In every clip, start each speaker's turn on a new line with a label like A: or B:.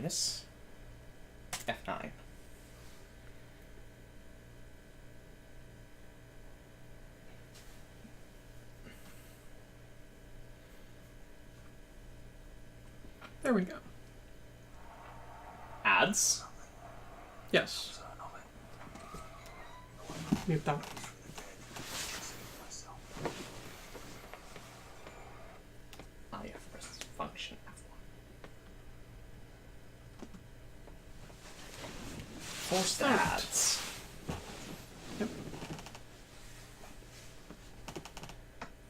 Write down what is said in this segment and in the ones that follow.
A: miss. F9.
B: There we go.
A: Ads?
B: Yes. Mute that.
A: IFRS function F1. Forced ads.
B: Yep.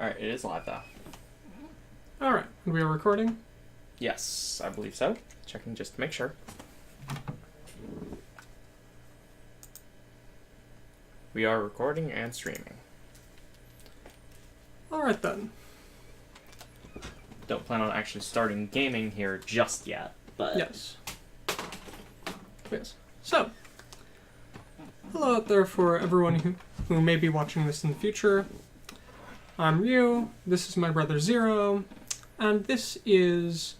A: Alright, it is live though.
B: Alright, we are recording?
A: Yes, I believe so. Checking just to make sure. We are recording and streaming.
B: Alright then.
A: Don't plan on actually starting gaming here just yet, but...
B: Yes. Yes. So, hello out there for everyone who may be watching this in the future. I'm Ryu, this is my brother Zero, and this is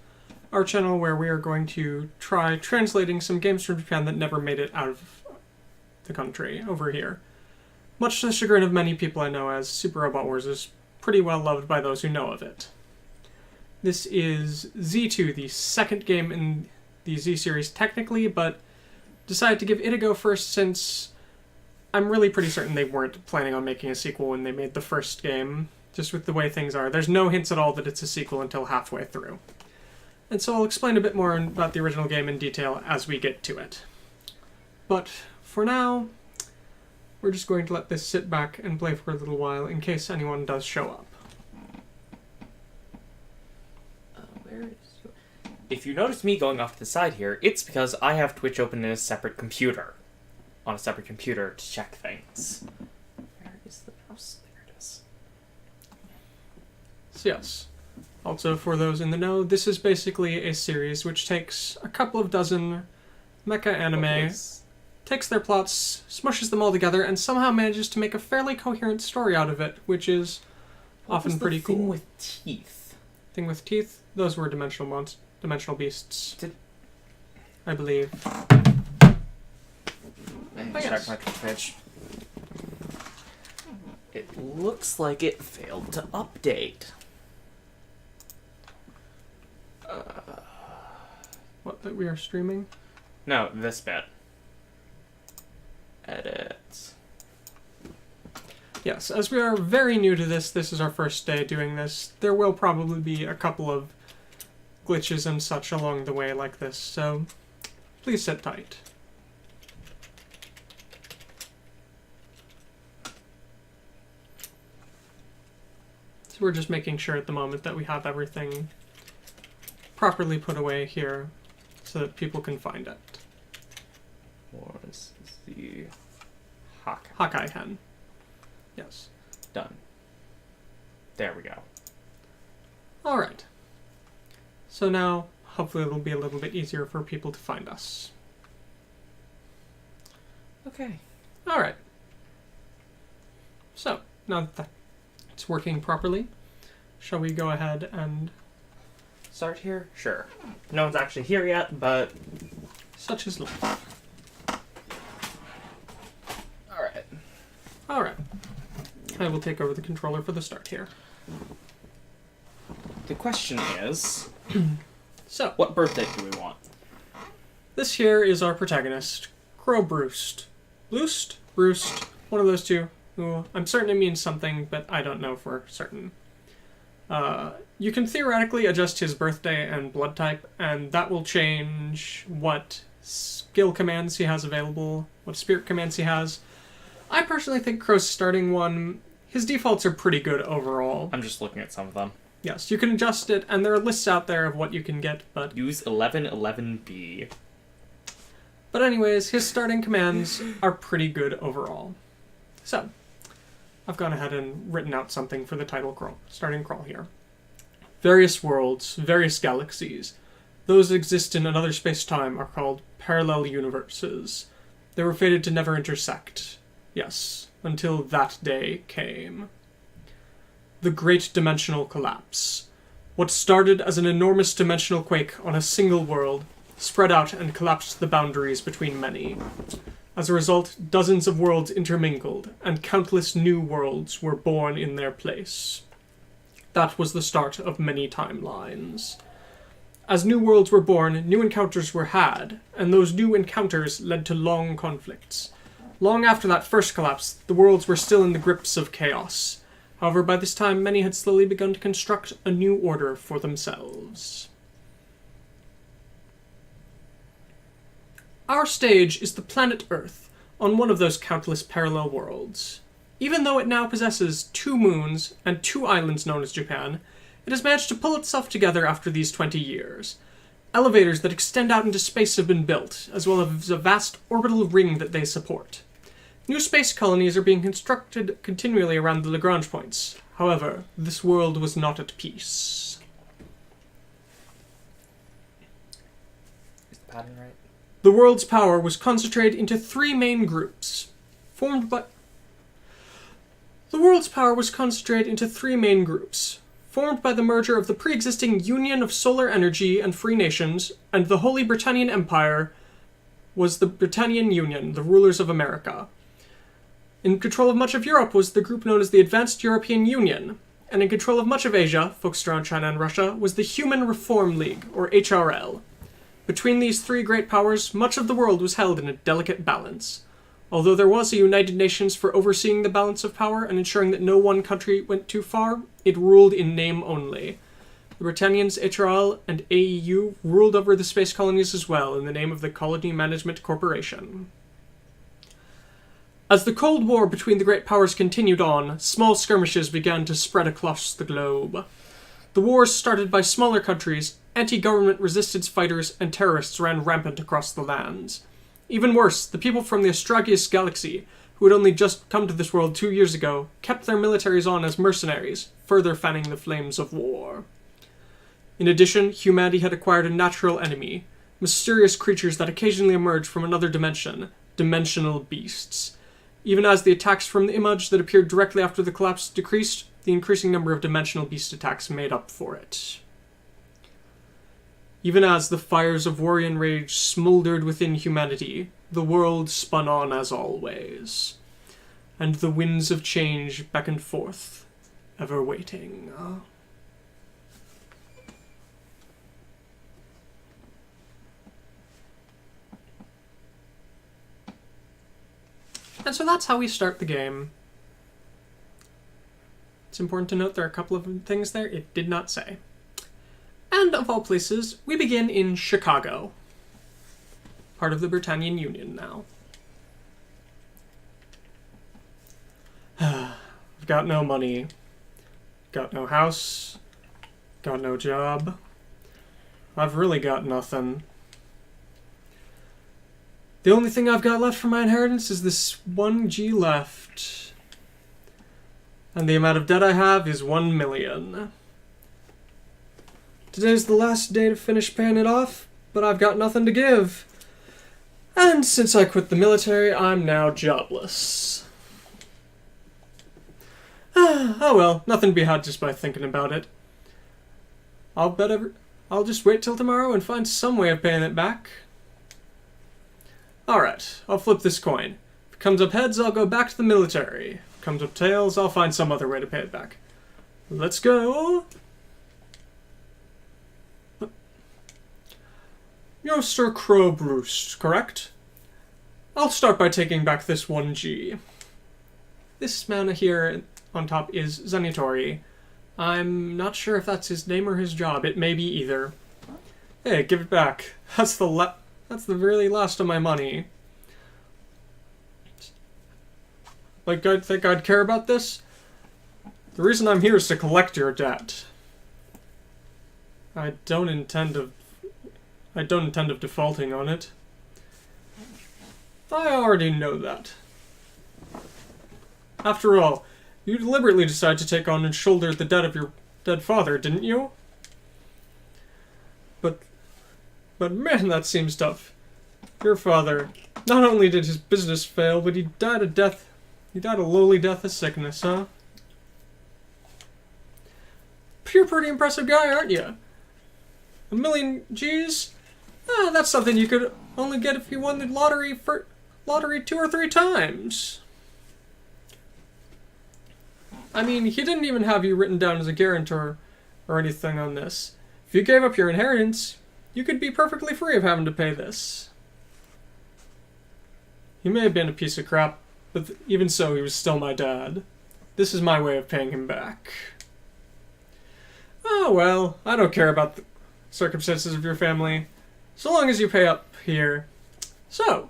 B: our channel where we are going to try translating some games from Japan that never made it out of the country over here. Much to the chagrin of many people I know, as Super Robot Wars is pretty well loved by those who know of it. This is Z2, the second game in the Z series technically, but decided to give it a go first since I'm really pretty certain they weren't planning on making a sequel when they made the first game, just with the way things are. There's no hints at all that it's a sequel until halfway through. And so I'll explain a bit more about the original game in detail as we get to it. But for now, we're just going to let this sit back and play for a little while in case anyone does show up.
A: Where is your... If you notice me going off to the side here, it's because I have Twitch open in a separate computer. On a separate computer to check things. Where is the mouse? There it is.
B: So yes. Also, for those in the know, this is basically a series which takes a couple of dozen mecha anime, takes their plots, smushes them all together, and somehow manages to make a fairly coherent story out of it, which is often pretty cool.
A: Thing with teeth?
B: Thing with teeth? Those were dimensional beasts. I believe.
A: Check my Twitch. It looks like it failed to update.
B: What, that we are streaming?
A: No, this bit. Edit.
B: Yes, as we are very new to this is our first day doing this, there will probably be a couple of glitches and such along the way like this, so please sit tight. So we're just making sure at the moment that we have everything properly put away here so that people can find it.
A: What is the Hakai?
B: Hakai hen. Yes.
A: Done. There we go.
B: Alright. So now, hopefully it'll be a little bit easier for people to find us.
A: Okay.
B: Alright. So, now that it's working properly, shall we go ahead and
A: start here? Sure. No one's actually here yet, but...
B: such is life.
A: Alright.
B: Alright. I will take over the controller for the start here.
A: The question is...
B: So,
A: what birthday do we want?
B: this here is our protagonist, Crowe Brust. Brust? One of those two, who I'm certain it means something, but I don't know for certain. You can theoretically adjust his birthday and blood type, and that will change what skill commands he has available, what spirit commands he has. I personally think Crowe's starting one, his defaults are pretty good overall.
A: I'm just looking at some of them.
B: Yes, you can adjust it, and there are lists out there of what you can get, but...
A: Use 1111B.
B: But anyways, his starting commands are pretty good overall. So, I've gone ahead and written out something for the title crawl, starting crawl here. Various worlds, various galaxies. Those that exist in another space-time are called parallel universes. They were fated to never intersect. Yes, until that day came. The Great Dimensional Collapse. What started as an enormous dimensional quake on a single world spread out and collapsed the boundaries between many. As a result, dozens of worlds intermingled, and countless new worlds were born in their place. That was the start of many timelines. As new worlds were born, new encounters were had, and those new encounters led to long conflicts. Long after that first collapse, the worlds were still in the grips of chaos. However, by this time, many had slowly begun to construct a new order for themselves. Our stage is the planet Earth, on one of those countless parallel worlds. Even though it now possesses 2 moons and 2 islands known as Japan, it has managed to pull itself together after these 20 years. Elevators that extend out into space have been built, as well as a vast orbital ring that they support. New space colonies are being constructed continually around the Lagrange points. However, this world was not at peace.
A: Is the pattern right?
B: The world's power was concentrated into 3 main groups, formed by the merger of the pre-existing Union of Solar Energy and Free Nations, and the Holy Britannian Empire was the Britannian Union, the rulers of America. In control of much of Europe was the group known as the Advanced European Union, and in control of much of Asia, focused around China and Russia, was the Human Reform League, or HRL. Between these 3 great powers, much of the world was held in a delicate balance. Although there was a United Nations for overseeing the balance of power and ensuring that no one country went too far, it ruled in name only. The Britannians, HRL, and AEU ruled over the space colonies as well in the name of the Colony Management Corporation. As the Cold War between the great powers continued on, small skirmishes began to spread across the globe. The wars started by smaller countries, anti-government resistance fighters, and terrorists ran rampant across the lands. Even worse, the people from the Astragalus galaxy, who had only just come to this world 2 years ago, kept their militaries on as mercenaries, further fanning the flames of war. In addition, humanity had acquired a natural enemy, mysterious creatures that occasionally emerged from another dimension, dimensional beasts. Even as the attacks from the image that appeared directly after the collapse decreased, the increasing number of dimensional beast attacks made up for it. Even as the fires of worry and rage smoldered within humanity, the world spun on as always, and the winds of change beckoned forth, ever waiting. And so that's how we start the game. It's important to note there are a couple of things there it did not say. And, of all places, we begin in Chicago. Part of the Britannian Union now. I've got no money. Got no house. Got no job. I've really got nothing. The only thing I've got left for my inheritance is this 1G left. And the amount of debt I have is 1 million. Today's the last day to finish paying it off, but I've got nothing to give. And since I quit the military, I'm now jobless. Oh well, nothing to be had just by thinking about it. I'll just wait till tomorrow and find some way of paying it back. Alright, I'll flip this coin. If it comes up heads, I'll go back to the military. If it comes up tails, I'll find some other way to pay it back. Let's go! You're Sir Crowe Brust, correct? I'll start by taking back this 1G. This man here on top is Zanitori. I'm not sure if that's his name or his job. It may be either. Hey, give it back. That's the really last of my money. Like, I'd think I'd care about this? The reason I'm here is to collect your debt. I don't intend of defaulting on it. I already know that. After all, you deliberately decided to take on and shoulder the debt of your dead father, didn't you? But man, that seems tough. Your father, not only did his business fail, but he died a lowly death of sickness, huh? You're a pretty impressive guy, aren't you? 1 million G's? That's something you could only get if you won the lottery 2 or 3 times. I mean, he didn't even have you written down as a guarantor or anything on this. If you gave up your inheritance, you could be perfectly free of having to pay this. He may have been a piece of crap, but even so, he was still my dad. This is my way of paying him back. Oh, well, I don't care about the circumstances of your family, so long as you pay up here. So,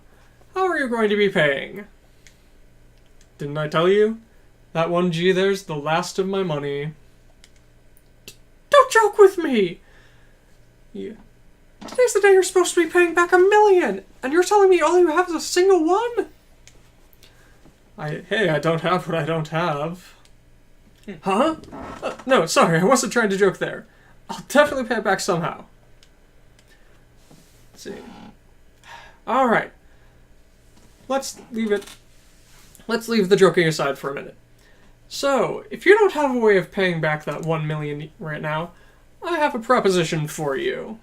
B: how are you going to be paying? Didn't I tell you? That 1G there's the last of my money. Don't joke with me! Yeah. Today's the day you're supposed to be paying back $1 million, and you're telling me all you have is a single one? Hey, I don't have what I don't have. Huh? No, sorry, I wasn't trying to joke there. I'll definitely pay it back somehow. Let's see. Alright. Let's leave the joking aside for a minute. So, if you don't have a way of paying back that $1 million right now, I have a proposition for you.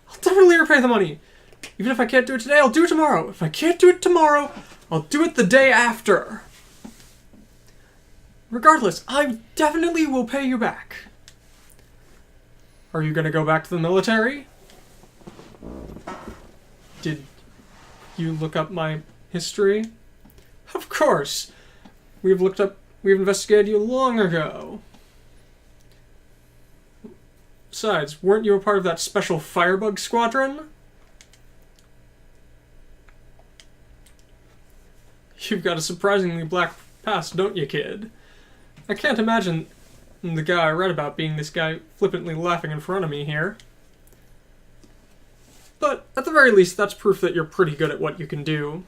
B: I'll definitely repay the money. Even if I can't do it today, I'll do it tomorrow. If I can't do it tomorrow, I'll do it the day after. Regardless, I definitely will pay you back. Are you going to go back to the military? Did you look up my history? Of course. We've investigated you long ago. Besides, weren't you a part of that special firebug squadron? You've got a surprisingly black past, don't you, kid? I can't imagine the guy I read about being this guy flippantly laughing in front of me here. But, at the very least, that's proof that you're pretty good at what you can do.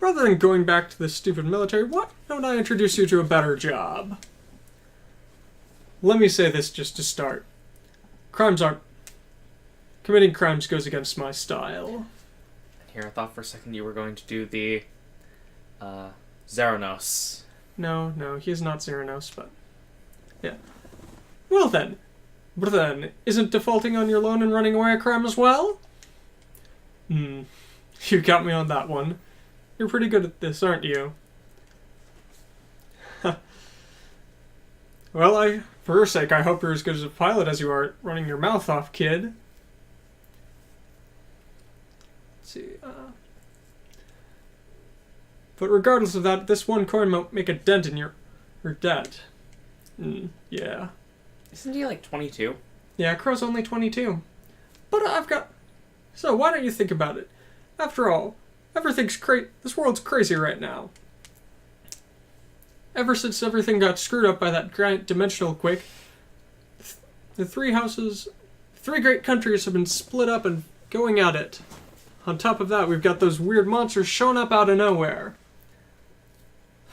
B: Rather than going back to this stupid military, why don't I introduce you to a better job? Let me say this just to start. Committing crimes goes against my style.
A: Here, I thought for a second you were going to do the, Zeranos.
B: No, he is not Zeranos, but... yeah. Well then. But then, isn't defaulting on your loan and running away a crime as well? You got me on that one. You're pretty good at this, aren't you? Well, for her sake, I hope you're as good as a pilot as you are at running your mouth off, kid. Let's see, But regardless of that, this one coin won't make a dent in your debt. Yeah.
A: Isn't he like 22?
B: Yeah, Crowe's only 22. But So why don't you think about it? After all, this world's crazy right now. Ever since everything got screwed up by that giant dimensional quake, the 3 great countries have been split up and going at it. On top of that, we've got those weird monsters showing up out of nowhere.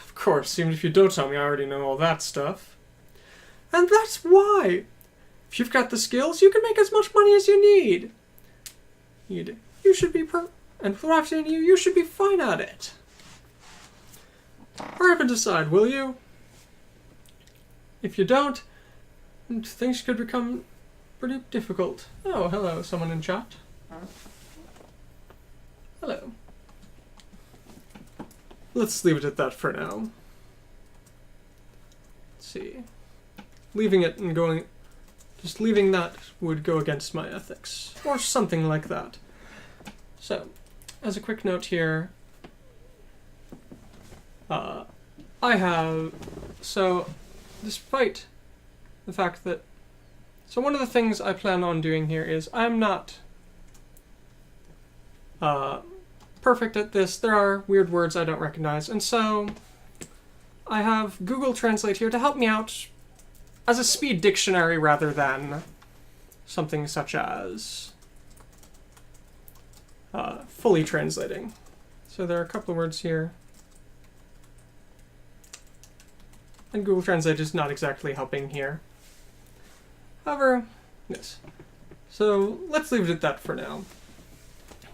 B: Of course, even if you don't tell me, I already know all that stuff. And that's why! If you've got the skills, you can make as much money as you need. You should be and with what I've seen you should be fine at it. Hurry up and decide, will you? If you don't, things could become pretty difficult. Oh, hello, someone in chat. Hello. Let's leave it at that for now. Let's see. Leaving that would go against my ethics. Or something like that. So, as a quick note here, despite the fact that, one of the things I plan on doing here is I'm not perfect at this. There are weird words I don't recognize, and so I have Google Translate here to help me out as a speed dictionary rather than something such as fully translating. So there are a couple of words here. And Google Translate is not exactly helping here. However, yes. So let's leave it at that for now.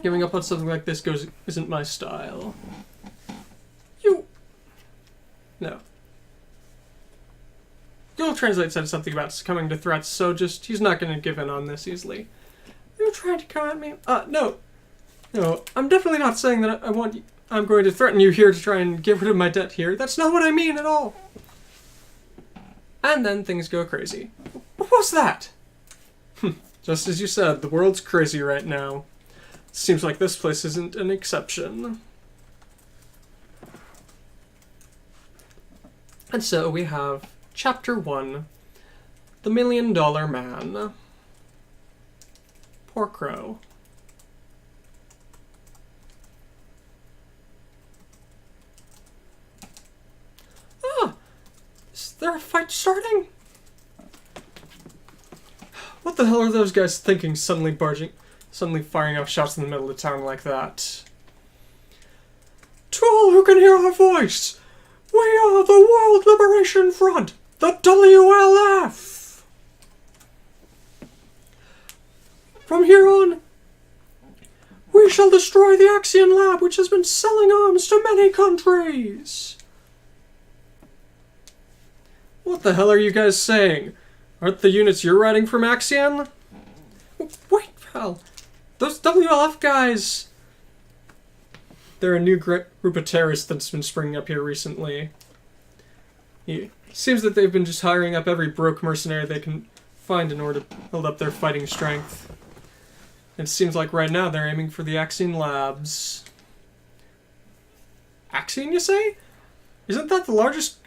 B: Giving up on something like this isn't my style. No. Google Translate said something about succumbing to threats, so he's not going to give in on this easily. you trying to come at me? No. No, I'm definitely not saying that I'm going to threaten you here to try and get rid of my debt here. That's not what I mean at all. And then things go crazy. What was that? Just as you said, the world's crazy right now. Seems like this place isn't an exception. And so we have Chapter 1, The $1 Million Man. Poor Crowe. Is there a fight starting? What the hell are those guys thinking, suddenly firing off shots in the middle of town like that? To all who can hear our voice, we are the World Liberation Front, the WLF! From here on, we shall destroy the Axion Lab, which has been selling arms to many countries. What the hell are you guys saying? Aren't the units you're riding from Axion? Wait, pal. Those WLF guys... They're a new group of terrorists that's been springing up here recently. It seems that they've been just hiring up every broke mercenary they can find in order to build up their fighting strength. It seems like right now they're aiming for the Axion Labs. Axion, you say? Isn't that the largest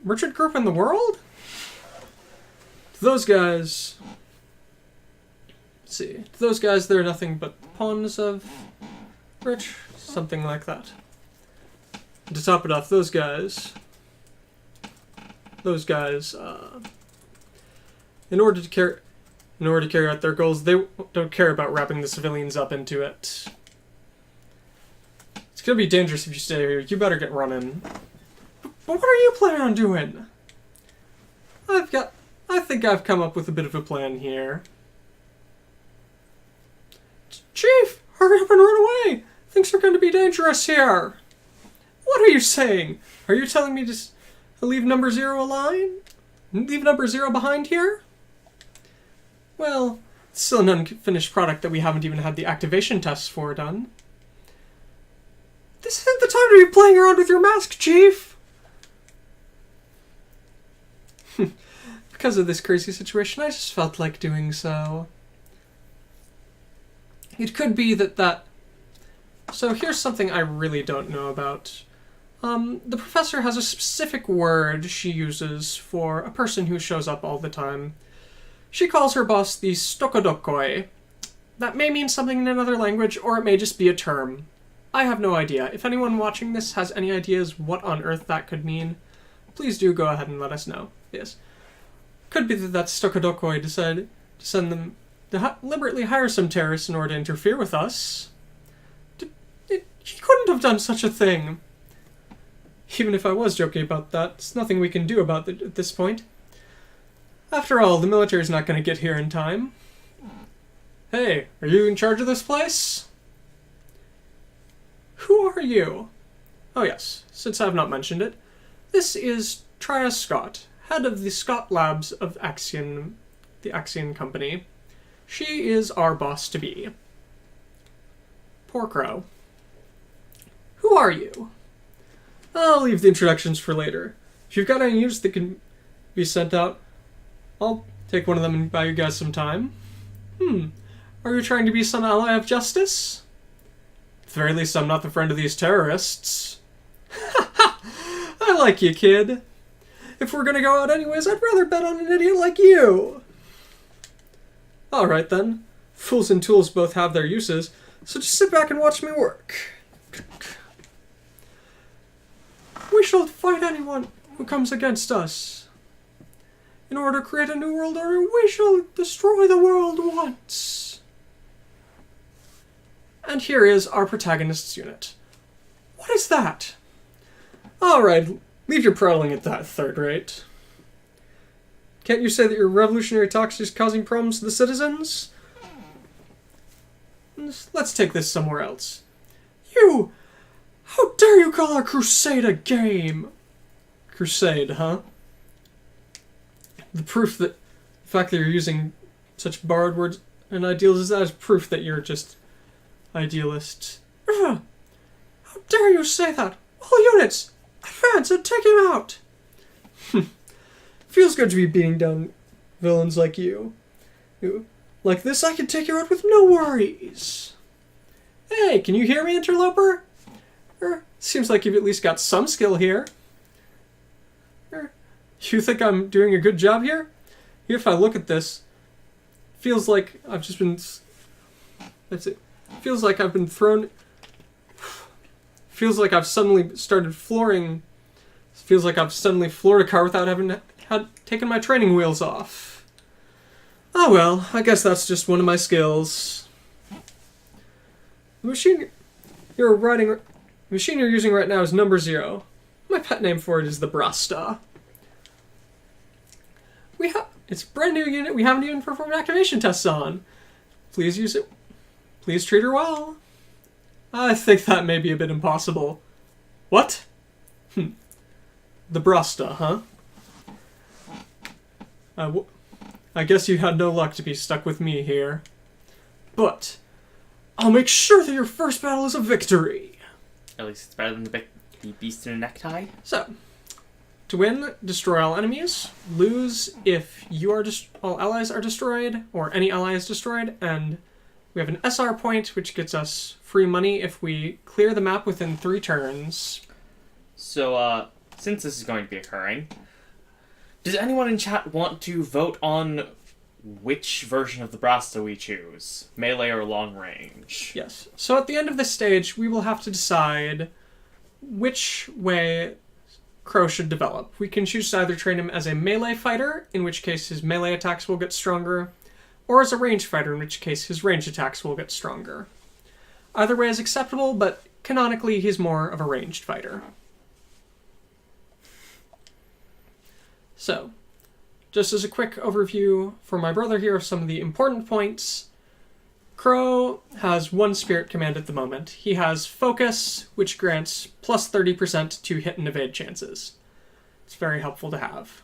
B: merchant group in the world? Those guys... Let's see. Those guys, they're nothing but pawns of rich, something like that. And to top it off, those guys, in order to carry out their goals, they don't care about wrapping the civilians up into it. It's gonna be dangerous if you stay here. You better get running. But what are you planning on doing? I think I've come up with a bit of a plan here. Chief, hurry up and run away! Things are going to be dangerous here. What are you saying? Are you telling me to leave number 0 Leave number 0 behind here? Well, it's still an unfinished product that we haven't even had the activation tests for done. This isn't the time to be playing around with your mask, Chief! Because of this crazy situation, I just felt like doing so. It could be that... So here's something I really don't know about. The professor has a specific word she uses for a person who shows up all the time. She calls her boss the stokodokoi. That may mean something in another language, or it may just be a term. I have no idea. If anyone watching this has any ideas what on earth that could mean, please do go ahead and let us know. Yes. Could be that stokodokoi decided to send them to deliberately hire some terrorists in order to interfere with us. He couldn't have done such a thing. Even if I was joking about that, there's nothing we can do about it at this point. After all, the military's not going to get here in time. Hey, are you in charge of this place? Who are you? Oh yes, since I have not mentioned it, this is Trias Scott, head of the Scott Labs of Axion, the Axion Company. She is our boss-to-be. Poor Crowe. Who are you? I'll leave the introductions for later. If you've got any news that can be sent out, I'll take one of them and buy you guys some time. Are you trying to be some ally of justice? At the very least, I'm not the friend of these terrorists. I like you, kid. If we're gonna go out anyways, I'd rather bet on an idiot like you. Alright then. Fools and tools both have their uses, so just sit back and watch me work. We shall fight anyone who comes against us. In order to create a new world order, we shall destroy the world once. And here is our protagonist's unit. What is that? Alright, leave your prattling at that, third rate. Can't you say that your revolutionary talks is causing problems to the citizens? Let's take this somewhere else. You! How dare you call our crusade a game? Crusade, huh? The fact that you're using such borrowed words and ideals as that is proof that you're just idealists. How dare you say that? All units! Advance and take him out! Feels good to be beating down villains like you. Like this, I can take you out with no worries. Hey, can you hear me, interloper? Seems like you've at least got some skill here. You think I'm doing a good job here? If I look at this, feels like I've just been... That's it. Feels like I've been thrown... Feels like I've suddenly started flooring... Feels like I've suddenly floored a car without having taken my training wheels off. Oh well, I guess that's just one of my skills. The machine the machine you're using right now is number 0. My pet name for it is the Brusta. It's a brand new unit we haven't even performed activation tests on. Please use it. Please treat her well. I think that may be a bit impossible. What? The Brusta, huh? I guess you had no luck to be stuck with me here. But I'll make sure that your first battle is a victory.
A: At least it's better than the beast in a necktie.
B: So, to win, destroy all enemies. Lose if all allies are destroyed, or any ally is destroyed. And we have an SR point, which gets us free money if we clear the map within 3 turns.
A: So, since this is going to be occurring, does anyone in chat want to vote on which version of the Brasta we choose? Melee or long range?
B: Yes. So at the end of this stage, we will have to decide which way Crowe should develop. We can choose to either train him as a melee fighter, in which case his melee attacks will get stronger, or as a range fighter, in which case his range attacks will get stronger. Either way is acceptable, but canonically he's more of a ranged fighter. So, just as a quick overview for my brother here of some of the important points, Crowe has 1 spirit command at the moment. He has focus, which grants plus 30% to hit and evade chances. It's very helpful to have.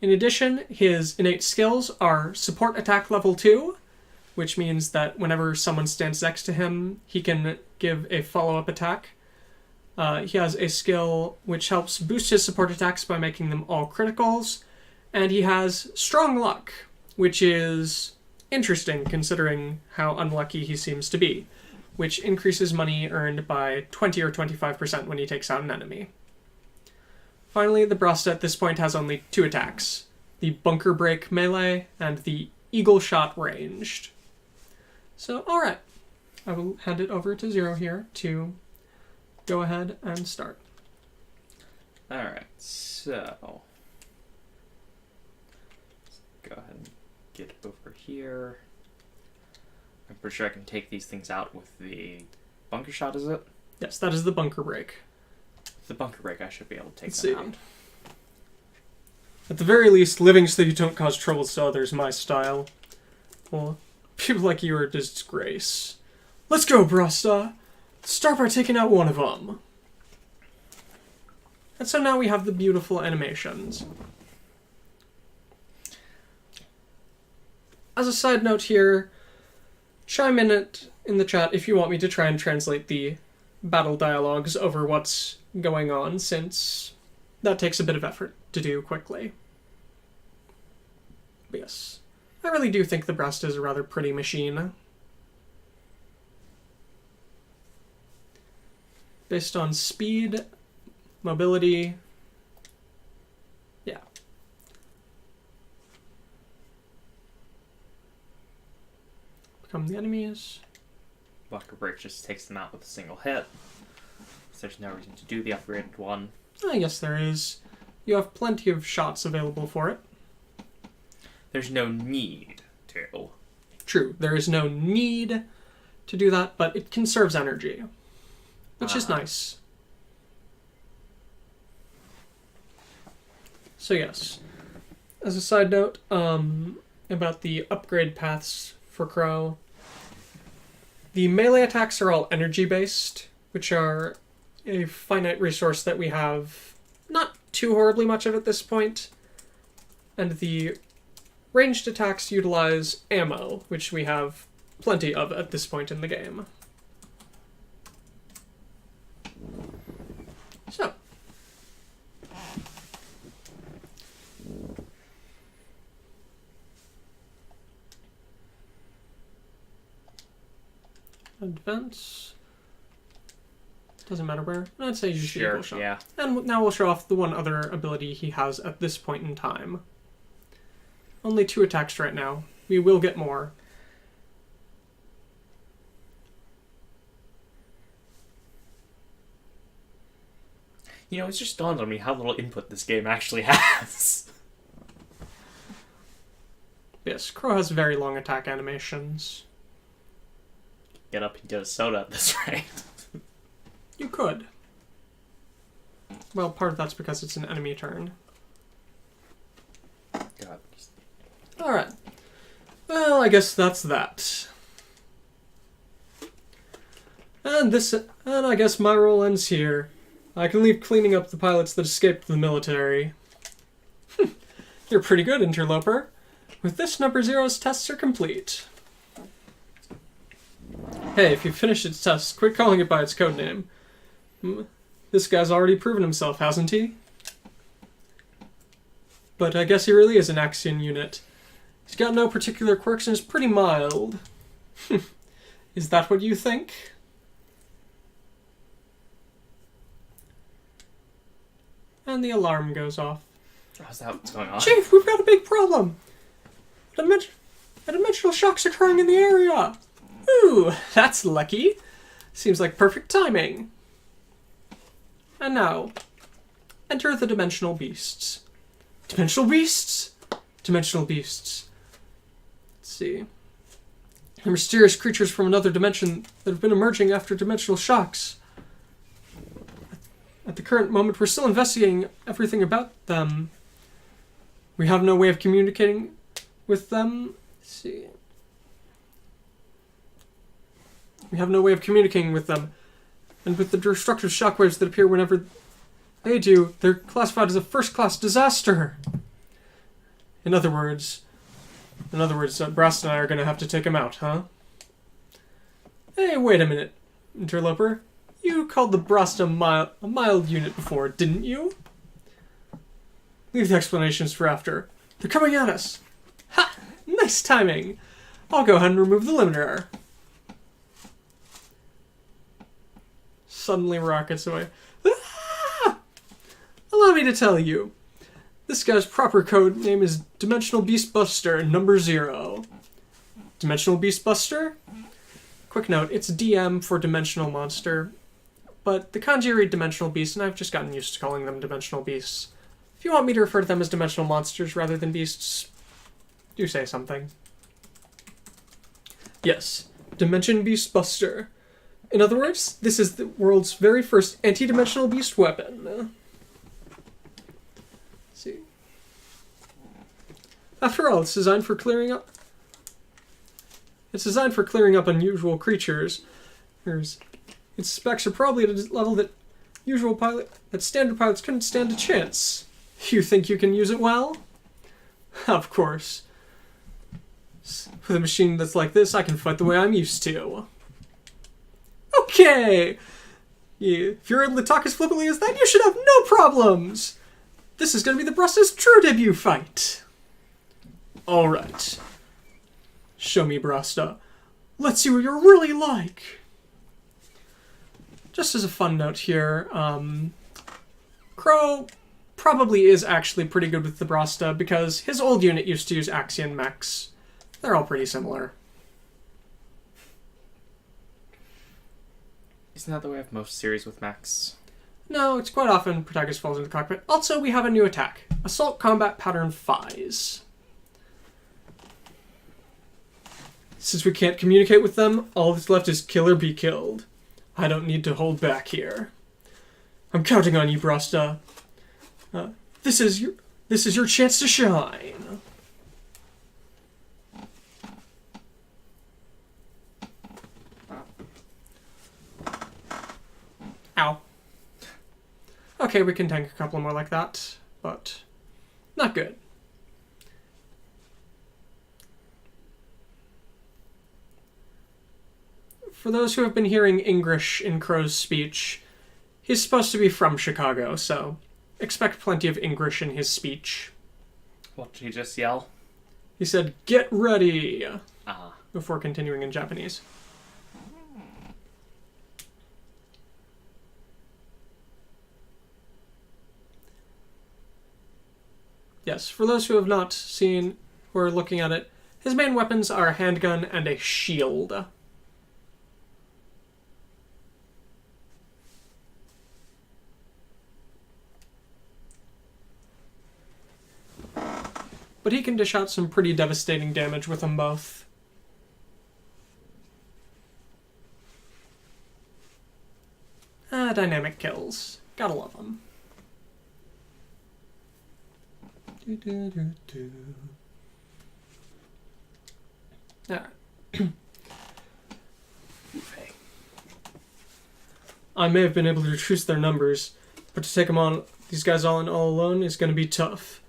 B: In addition, his innate skills are support attack level 2, which means that whenever someone stands next to him, he can give a follow-up attack. He has a skill which helps boost his support attacks by making them all criticals, and he has strong luck, which is interesting considering how unlucky he seems to be, which increases money earned by 20 or 25% when he takes out an enemy. Finally, the Brust at this point has only 2 attacks, the Bunker Break melee and the Eagle Shot ranged. So, alright, I will hand it over to Zero here to go ahead and start.
A: Alright, so let's go ahead and get over here. I'm pretty sure I can take these things out with the bunker shot, is it?
B: Yes, that is the Bunker Break.
A: The bunker break, I should be able to take
B: Let's
A: them
B: see.
A: out.
B: At the very least, living so you don't cause trouble to others, my style. Well, people like you are a disgrace. Let's go, Brusta. Start by taking out one of them. And so now we have the beautiful animations. As a side note here, chime in the chat if you want me to try and translate the battle dialogues over what's going on, since that takes a bit of effort to do quickly. But yes, I really do think the Brust is a rather pretty machine. Based on speed, mobility, yeah. Become the enemies.
A: Bunker break just takes them out with a single hit. So there's no reason to do the upgraded one.
B: Yes, there is. You have plenty of shots available for it.
A: There's no need to.
B: True, there is no need to do that, but it conserves energy, which is nice. So yes, as a side note, about the upgrade paths for Crowe, the melee attacks are all energy-based, which are a finite resource that we have not too horribly much of at this point, and the ranged attacks utilize ammo, which we have plenty of at this point in the game. So. Advance. Doesn't matter where. I'd say use the equal shot.
A: Yeah.
B: And now we'll show off the one other ability he has at this point in time. Only 2 attacks right now. We will get more.
A: You know, it's just dawned on me how little input this game actually has.
B: Yes, Crowe has very long attack animations.
A: Get up and get a soda at this rate.
B: You could. Well, part of that's because it's an enemy turn.
A: God.
B: Alright. Well, I guess that's that. And I guess my role ends here. I can leave cleaning up the pilots that escaped the military. You're pretty good, interloper. With this, number 0's tests are complete. Hey, if you finish its tests, quit calling it by its codename. This guy's already proven himself, hasn't he? But I guess he really is an Axion unit. He's got no particular quirks and is pretty mild. Is that what you think? And the alarm goes off.
A: How's that what's going on?
B: Chief, we've got a big problem! A dimensional shock's occurring in the area! Ooh, that's lucky. Seems like perfect timing. And now, enter the dimensional beasts. Dimensional beasts? Dimensional beasts. Let's see. They're mysterious creatures from another dimension that have been emerging after dimensional shocks. At the current moment, we're still investigating everything about them. We have no way of communicating with them. Let's see. We have no way of communicating with them. And with the destructive shockwaves that appear whenever they do, they're classified as a first-class disaster. In other words, Brust and I are going to have to take him out, huh? Hey, wait a minute, interloper. You called the Brust a mild unit before, didn't you? Leave the explanations for after. They're coming at us. Ha! Nice timing. I'll go ahead and remove the limiter. Suddenly rockets away. Ah! Allow me to tell you. This guy's proper code name is Dimensional Beast Buster, number 0. Dimensional Beast Buster? Quick note, it's DM for Dimensional Monster. But the kanji read Dimensional Beast, and I've just gotten used to calling them Dimensional Beasts. If you want me to refer to them as Dimensional Monsters rather than Beasts, do say something. Yes, Dimension Beast Buster. In other words, this is the world's very first anti-dimensional beast weapon. Let's see. After all, it's designed for clearing up unusual creatures. Its specs are probably at a level that standard pilots couldn't stand a chance. You think you can use it well? Of course. With a machine that's like this, I can fight the way I'm used to. Okay! Yeah, if you're able to talk as flippantly as that, you should have no problems! This is going to be the Brust's true debut fight! Alright. Show me, Brusta. Let's see what you're really like! Just as a fun note here, Crowe probably is actually pretty good with the Brusta because his old unit used to use Axion mechs. They're all pretty similar.
A: Isn't that the way of most series with mechs?
B: No, it's quite often protagonist falls into the cockpit. Also, we have a new attack. Assault Combat Pattern Phys. Since we can't communicate with them, all that's left is kill or be killed. I don't need to hold back here. I'm counting on you, Brusta. This is your chance to shine. Ow. Okay, we can tank a couple more like that, but not good. for those who have been hearing English in Crowe's speech, he's supposed to be from Chicago, so expect plenty of English in his speech.
A: What did he just yell?
B: He said, "Get ready!"
A: Ah.
B: Before continuing in Japanese. Yes, for those who have not seen, who are looking at it, his main weapons are a handgun and a shield. But he can dish out some pretty devastating damage with them both. Dynamic kills. Gotta love them. Alright. I may have been able to reduce their numbers, but to take them on, these guys all alone is going to be tough.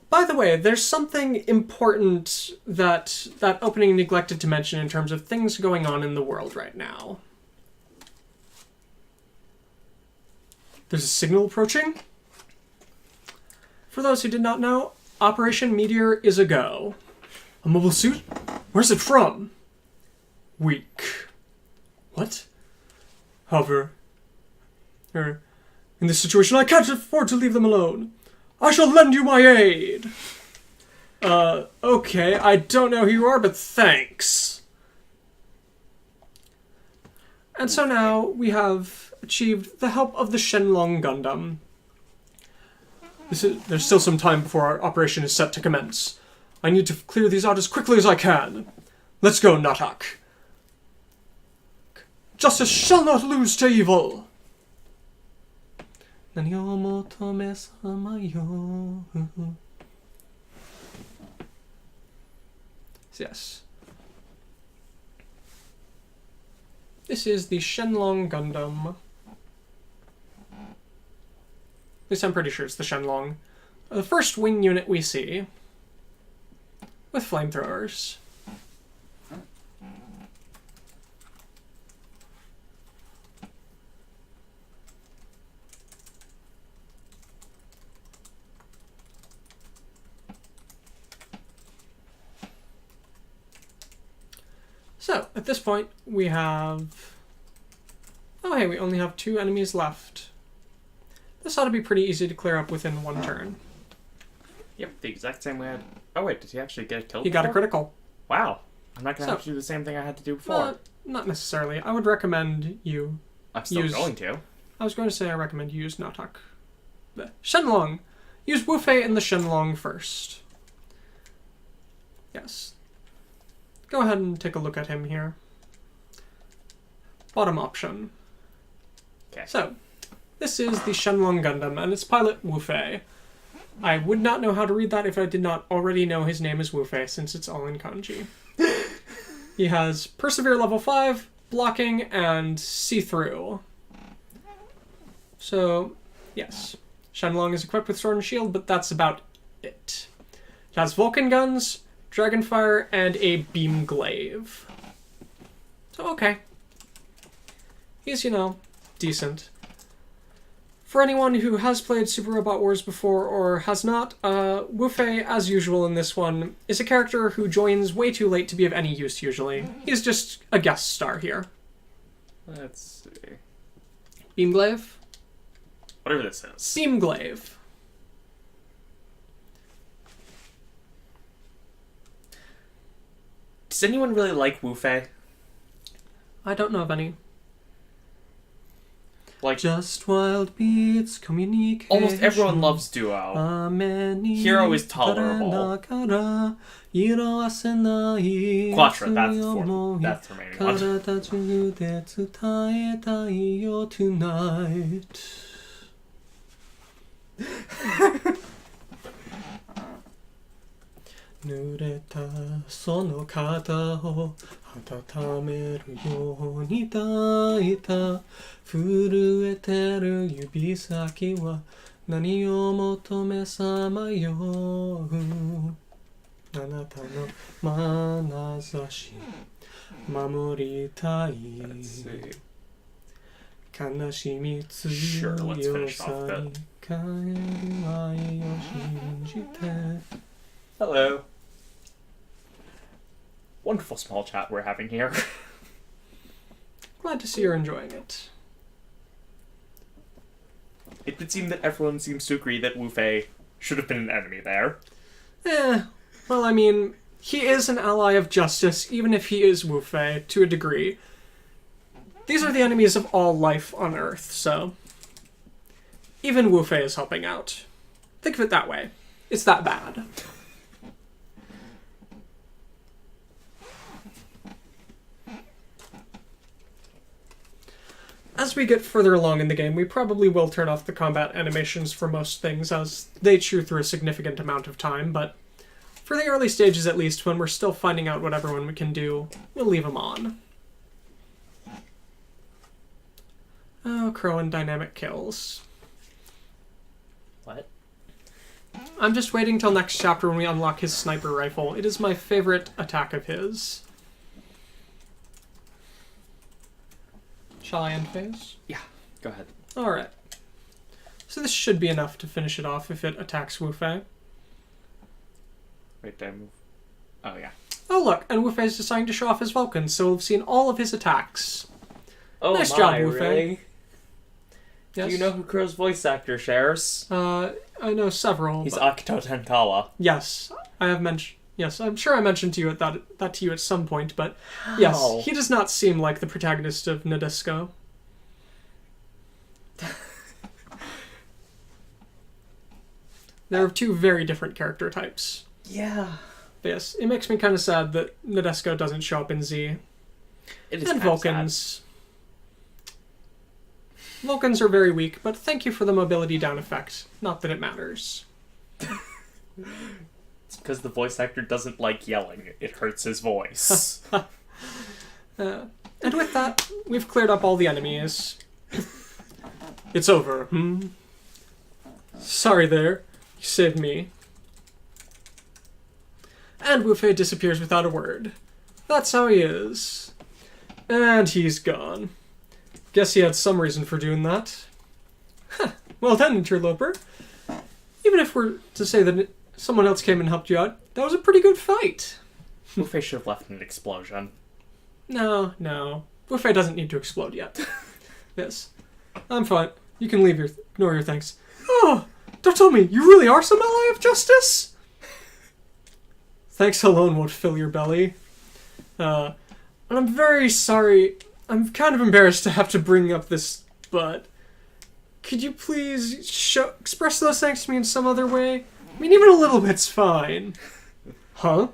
B: By the way, there's something important that opening neglected to mention in terms of things going on in the world right now. There's a signal approaching. For those who did not know, Operation Meteor is a go. A mobile suit? Where's it from? Weak. What? However, in this situation, I can't afford to leave them alone. I shall lend you my aid. Okay, I don't know who you are, but thanks. And so now we have achieved the help of the Shenlong Gundam. There's still some time before our operation is set to commence. I need to clear these out as quickly as I can. Let's go, Natak. Justice shall not lose to evil. Yes. This is the Shenlong Gundam. At least I'm pretty sure it's the Shenlong. The first wing unit we see. With flamethrowers. So, at this point, we have... Oh, hey, we only have 2 enemies left. This ought to be pretty easy to clear up within 1 turn.
A: Yep, the exact same way I had... Oh wait, did he actually get killed
B: He got a critical.
A: Wow. I'm not going to have to do the same thing I had to do before.
B: Not necessarily. I would recommend you
A: I'm still going to.
B: I was going to say I recommend you use Natak. Shenlong. Use Wufei and the Shenlong first. Yes. Go ahead and take a look at him here. Bottom option.
A: Okay.
B: So, this is the Shenlong Gundam, and its pilot, Wufei. I would not know how to read that if I did not already know his name is Wufei, since it's all in kanji. He has Persevere level 5, blocking, and see-through. So, yes. Shenlong is equipped with sword and shield, but that's about it. He has Vulcan guns, Dragonfire, and a beam glaive. So, okay. He's, decent. For anyone who has played Super Robot Wars before or has not, Wufei, as usual in this one, is a character who joins way too late to be of any use, usually. He's just a guest star here.
A: Let's see.
B: Beam glaive?
A: Whatever this is.
B: Beam glaive.
A: Does anyone really like Wufei?
B: I don't know of any.
A: Like,
B: just wild beats, communication.
A: Almost everyone loves Duo. Hero is tolerable. Quattro, that's the fourth. That's the remaining one. Tonight.
B: 濡れたその肩を温めるように抱いた震えてる指先は何を求めさまようあなたの眼差し Mamoritai.
A: Let's see.
B: Kanashimi
A: Sure, let's finish off that. Hello. Wonderful small chat we're having here.
B: Glad to see you're enjoying it.
A: It would seem that everyone seems to agree that Wu Fei should have been an enemy there.
B: Well, I mean, he is an ally of justice, even if he is Wu Fei, to a degree. These are the enemies of all life on Earth, so... even Wu Fei is helping out. Think of it that way. It's that bad. As we get further along in the game, we probably will turn off the combat animations for most things, as they chew through a significant amount of time, but for the early stages at least, when we're still finding out what everyone can do, we'll leave them on. Oh, Crowe and dynamic kills.
A: What?
B: I'm just waiting till next chapter when we unlock his sniper rifle. It is my favorite attack of his. Shall I end phase?
A: Yeah, go ahead.
B: Alright. So this should be enough to finish it off if it attacks Wu Fei.
A: Wait, did I move? Oh, yeah.
B: Oh look, and Wu Fei's deciding to show off his Vulcan, so we've seen all of his attacks.
A: Oh,
B: Nice
A: my,
B: job, Wu Fei.
A: really?
B: Yes?
A: Do you know who Crow's voice actor shares?
B: I know several.
A: He's
B: but...
A: Akito Tenkawa.
B: Yes, I have mentioned... Yes, I'm sure I mentioned to you that to you at some point, but yes,
A: How?
B: he does not seem like the protagonist of Nadesco. There are two very different character types.
A: Yeah.
B: But yes, it makes me kind of sad that Nadesco doesn't show up in Z.
A: It is
B: And
A: kind of
B: Vulcans. Vulcans are very weak, but thank you for the mobility down effect. Not that it matters.
A: It's because the voice actor doesn't like yelling. It hurts his voice.
B: And with that, we've cleared up all the enemies. It's over, Sorry there. You saved me. And Wu Fei disappears without a word. That's how he is. And he's gone. Guess he had some reason for doing that. Well done, interloper. Even if we're to say that someone else came and helped you out, that was a pretty good fight.
A: Wu Fei should have left in an explosion.
B: No. Wu Fei doesn't need to explode yet. Yes. I'm fine. You can leave ignore your thanks. Oh, don't tell me, you really are some ally of justice? Thanks alone won't fill your belly. And I'm very sorry. I'm kind of embarrassed to have to bring up this, but could you please express those thanks to me in some other way? I mean, even a little bit's fine. Huh?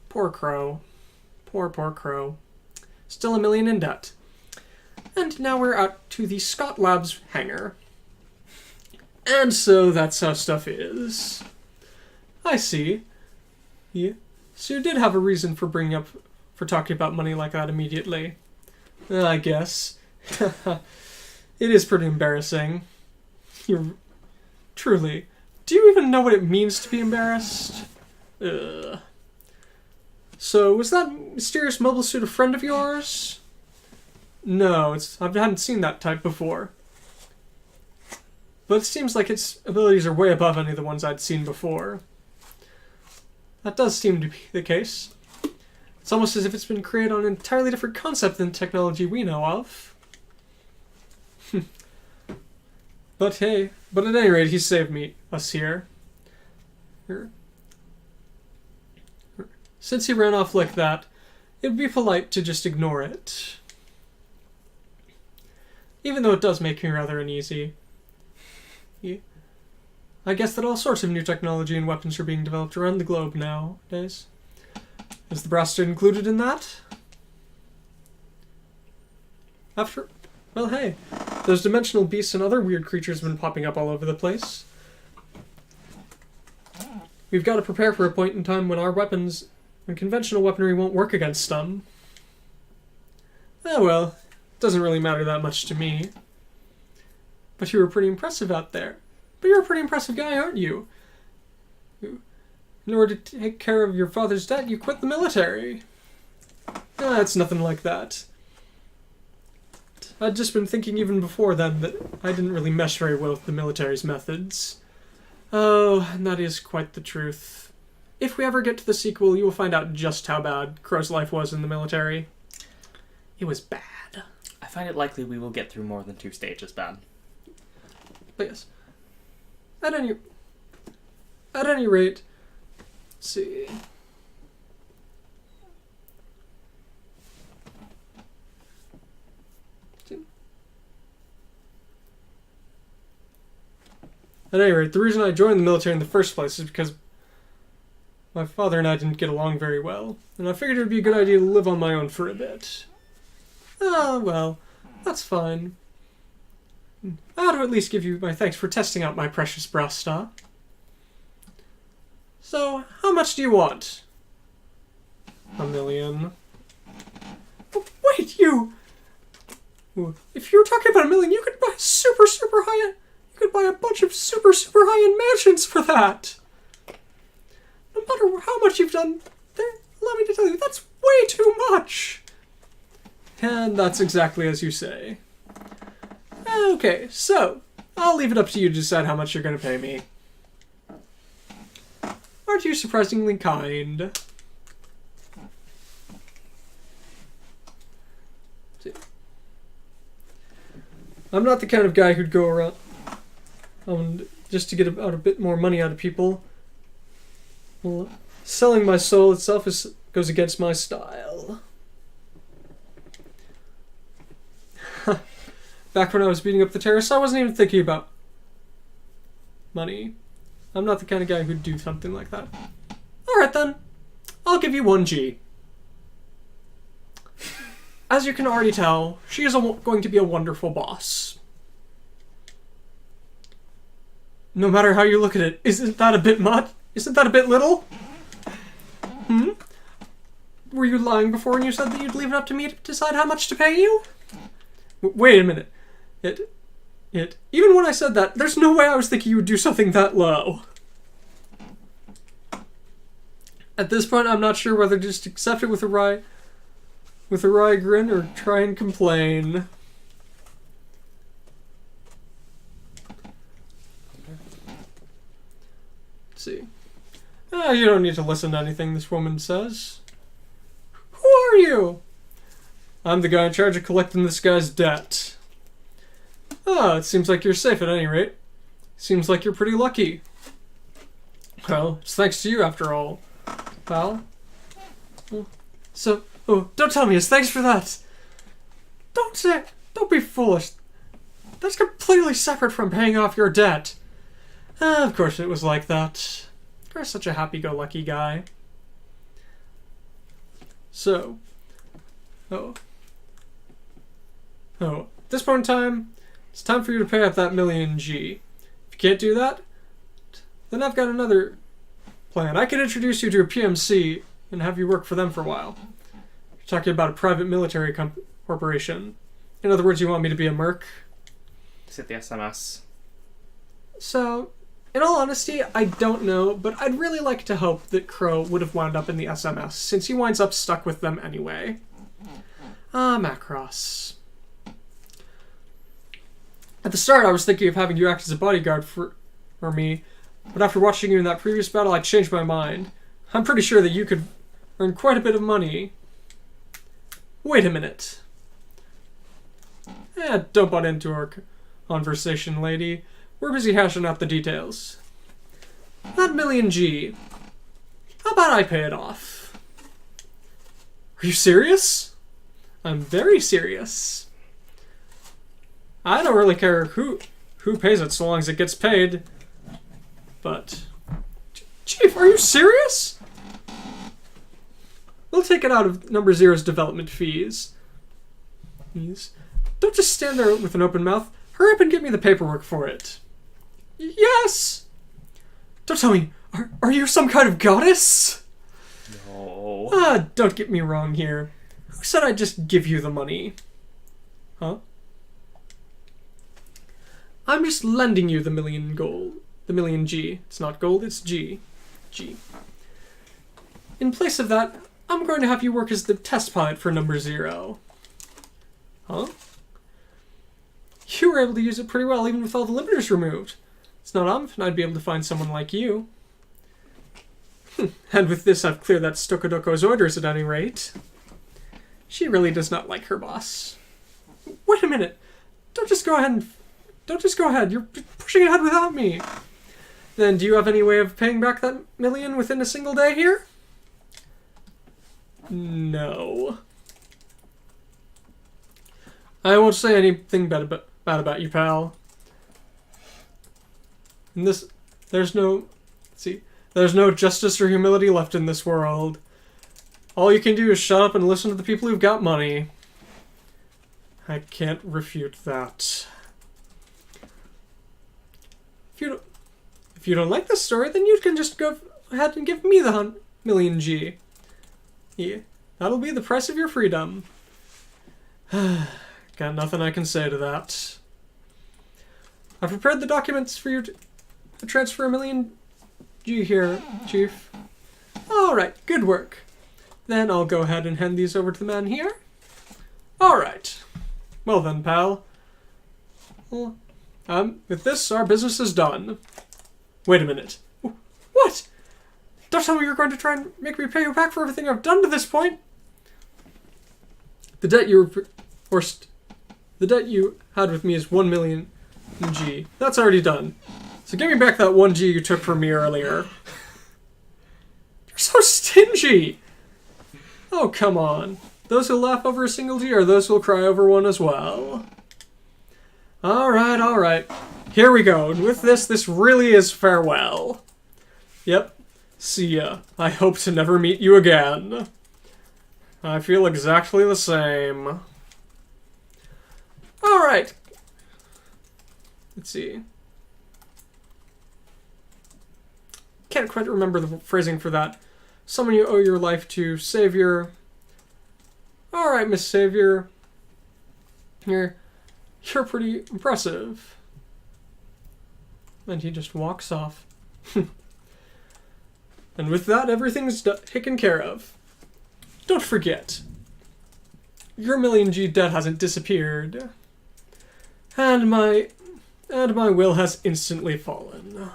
B: Poor Crowe. Poor Crowe. Still $1 million in debt. And now we're out to the Scott Labs hangar. And so that's how stuff is. I see. Yeah. So you did have a reason for talking about money like that immediately. I guess. It is pretty embarrassing. Truly. Do you even know what it means to be embarrassed? Ugh. So, was that mysterious mobile suit a friend of yours? No, I hadn't seen that type before. But it seems like its abilities are way above any of the ones I'd seen before. That does seem to be the case. It's almost as if it's been created on an entirely different concept than the technology we know of. But hey, at any rate, he saved us here. Since he ran off like that, it would be polite to just ignore it. Even though it does make me rather uneasy. Yeah. I guess that all sorts of new technology and weapons are being developed around the globe nowadays. Is the Brust included in that? Well, hey, those dimensional beasts and other weird creatures have been popping up all over the place. We've got to prepare for a point in time when conventional weaponry won't work against them. Oh well, it doesn't really matter that much to me. But you were pretty impressive out there. But you're a pretty impressive guy, aren't you? In order to take care of your father's debt, you quit the military. It's nothing like that. I'd just been thinking even before then that I didn't really mesh very well with the military's methods. Oh, and that is quite the truth. If we ever get to the sequel, you will find out just how bad Crowe's life was in the military. It was bad.
A: I find it likely we will get through more than 2 stages bad.
B: But yes. At any rate, let's see. At any rate, the reason I joined the military in the first place is because my father and I didn't get along very well, and I figured it would be a good idea to live on my own for a bit. Ah, well, that's fine. I ought to at least give you my thanks for testing out my precious Brust, huh? So, how much do you want? $1 million. Oh, wait, you! If you were talking about $1 million, you could buy super high-end... You could buy a bunch of super high-end mansions for that! No matter how much you've done, allow me to tell you, that's way too much! And that's exactly as you say. Okay, so, I'll leave it up to you to decide how much you're going to pay me. Aren't you surprisingly kind? I'm not the kind of guy who'd go around just to get about a bit more money out of people. Well, selling my soul itself goes against my style. Back when I was beating up the terrorists, I wasn't even thinking about money. I'm not the kind of guy who'd do something like that. Alright then, I'll give you 1G. As you can already tell, she is going to be a wonderful boss. No matter how you look at it, isn't that a bit much? Isn't that a bit little? Were you lying before when you said that you'd leave it up to me to decide how much to pay you? Wait a minute. Even when I said that, there's no way I was thinking you would do something that low. At this point, I'm not sure whether to just accept it with a wry grin or try and complain. Let's see. You don't need to listen to anything this woman says. Who are you? I'm the guy in charge of collecting this guy's debt. It seems like you're safe at any rate. Seems like you're pretty lucky. Well, it's thanks to you after all, pal. Don't tell me it's thanks for that. Don't be foolish. That's completely separate from paying off your debt. Of course it was like that. You're such a happy-go-lucky guy. So, at this point in time, it's time for you to pay off that $1 million G. If you can't do that, then I've got another plan. I can introduce you to a PMC and have you work for them for a while. You're talking about a private military corporation. In other words, you want me to be a merc?
A: Is it the SMS?
B: So, in all honesty, I don't know, but I'd really like to hope that Crowe would have wound up in the SMS, since he winds up stuck with them anyway. Macross. At the start, I was thinking of having you act as a bodyguard for me, but after watching you in that previous battle, I changed my mind. I'm pretty sure that you could earn quite a bit of money. Wait a minute. Don't butt into our conversation, lady. We're busy hashing out the details. That $1 million G. How about I pay it off? Are you serious? I'm very serious. I don't really care who pays it so long as it gets paid. But... Chief, are you serious? We'll take it out of number 0's development fees. Don't just stand there with an open mouth. Hurry up and get me the paperwork for it. Yes! Don't tell me, are you some kind of goddess?
A: No.
B: Don't get me wrong here. Who said I'd just give you the money? Huh? I'm just lending you the $1 million gold. The $1 million G. It's not gold, it's G. In place of that, I'm going to have you work as the test pilot for number 0. Huh? You were able to use it pretty well even with all the limiters removed. It's not often I'd be able to find someone like you. And with this, I've cleared that Stokodoko's orders at any rate. She really does not like her boss. Wait a minute. Don't just go ahead. You're pushing ahead without me. Then do you have any way of paying back that million within a single day here? No. I won't say anything bad about you, pal. In this, there's no justice or humility left in this world. All you can do is shut up and listen to the people who've got money. I can't refute that. If you don't like this story, then you can just go ahead and give me the million G. Yeah, that'll be the price of your freedom. Got nothing I can say to that. I've prepared the documents for you to transfer a million G here, Chief. Alright, good work. Then I'll go ahead and hand these over to the man here. Alright. Well then, pal. Well, with this, our business is done. Wait a minute. What? Don't tell me you're going to try and make me pay you back for everything I've done to this point. The debt you had with me is 1 million G. That's already done. So give me back that 1 G you took from me earlier. You're so stingy! Oh, come on. Those who laugh over a single G are those who'll cry over one as well. Alright. Here we go. And with this really is farewell. Yep. See ya. I hope to never meet you again. I feel exactly the same. Alright. Let's see. Can't quite remember the phrasing for that. Someone you owe your life to, Savior. Alright, Miss Savior. You're pretty impressive. And he just walks off. And with that, everything's taken care of. Don't forget, your million G debt hasn't disappeared. And my will has instantly fallen.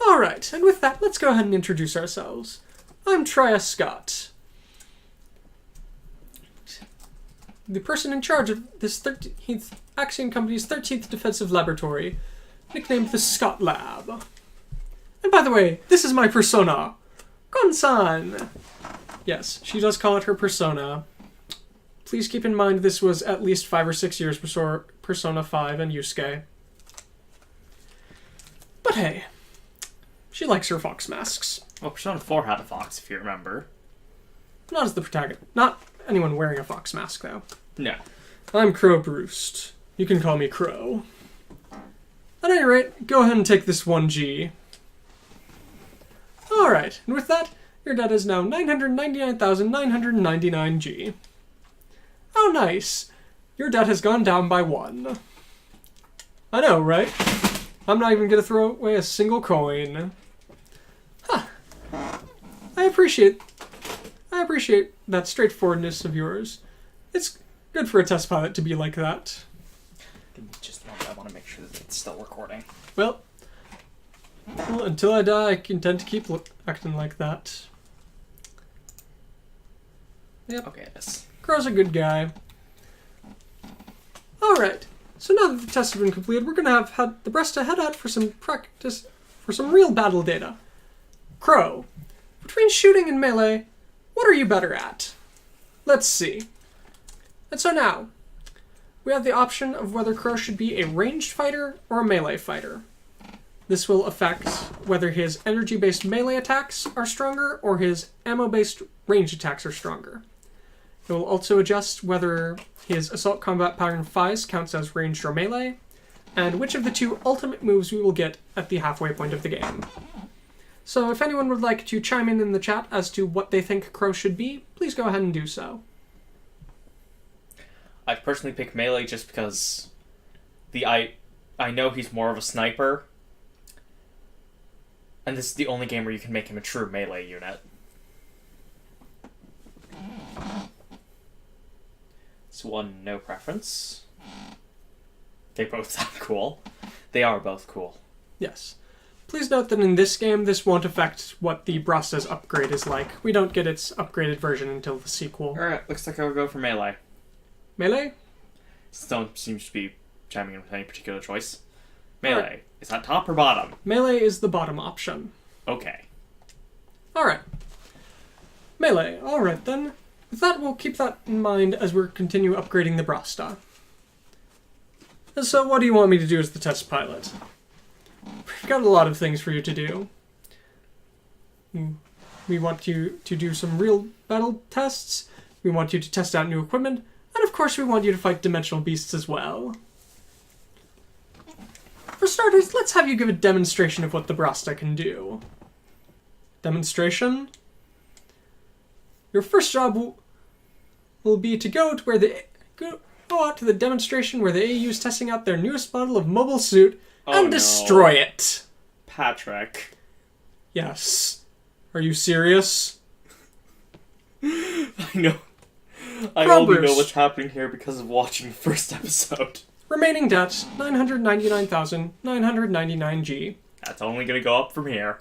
B: Alright, and with that, let's go ahead and introduce ourselves. I'm Trias Scott, the person in charge of this 13th Axion Company's 13th Defensive Laboratory, nicknamed the Scott Lab. And by the way, this is my persona, Gon-san. Yes, she does call it her persona. Please keep in mind this was at least 5 or 6 years before Persona 5 and Yusuke. But hey, she likes her fox masks.
A: Well, Persona 4 had a fox, if you remember.
B: Not as the protagonist. Not anyone wearing a fox mask, though.
A: No.
B: I'm Crowe Brust. You can call me Crow. At any rate, go ahead and take this 1G. Alright, and with that, your debt is now 999,999 G. Oh, nice. Your debt has gone down by 1. I know, right? I'm not even going to throw away a single coin. Huh. I appreciate that straightforwardness of yours. It's good for a test pilot to be like that.
A: Give me just a moment. I want to make sure that it's still recording.
B: Well, until I die, I intend to keep acting like that. Yep.
A: Okay, yes.
B: Crow's a good guy. Alright, so now that the tests have been completed, we're going to have had the Brust to head out for some practice, for some real battle data. Crow, between shooting and melee, what are you better at? Let's see. And so now, we have the option of whether Crow should be a ranged fighter or a melee fighter. This will affect whether his energy-based melee attacks are stronger or his ammo-based ranged attacks are stronger. It will also adjust whether his Assault Combat Pattern 5 counts as ranged or melee, and which of the 2 ultimate moves we will get at the halfway point of the game. So if anyone would like to chime in the chat as to what they think Crow should be, please go ahead and do so.
A: I personally pick melee just because I know he's more of a sniper, and this is the only game where you can make him a true melee unit. one, no preference. They both sound cool. They are both cool.
B: Yes. Please note that in this game, this won't affect what the Brusta's upgrade is like. We don't get its upgraded version until the sequel.
A: Alright, looks like I'll go for melee.
B: Melee?
A: Still seems to be chiming in with any particular choice. Melee. Right. Is that top or bottom?
B: Melee is the bottom option.
A: Okay.
B: Alright. Melee. Alright then. With that, we'll keep that in mind as we continue upgrading the Brusta. And so what do you want me to do as the test pilot? We've got a lot of things for you to do. We want you to do some real battle tests. We want you to test out new equipment. And of course we want you to fight dimensional beasts as well. For starters, let's have you give a demonstration of what the Brusta can do. Demonstration? Your first job will be to go out to the demonstration where the AU is testing out their newest model of mobile suit and destroy it.
A: Patrick.
B: Yes. Are you serious?
A: I know. I
B: Crowe
A: only know
B: Brust.
A: what's happening here because of watching the first episode.
B: Remaining debt, 999,999G.
A: That's only gonna go up from here.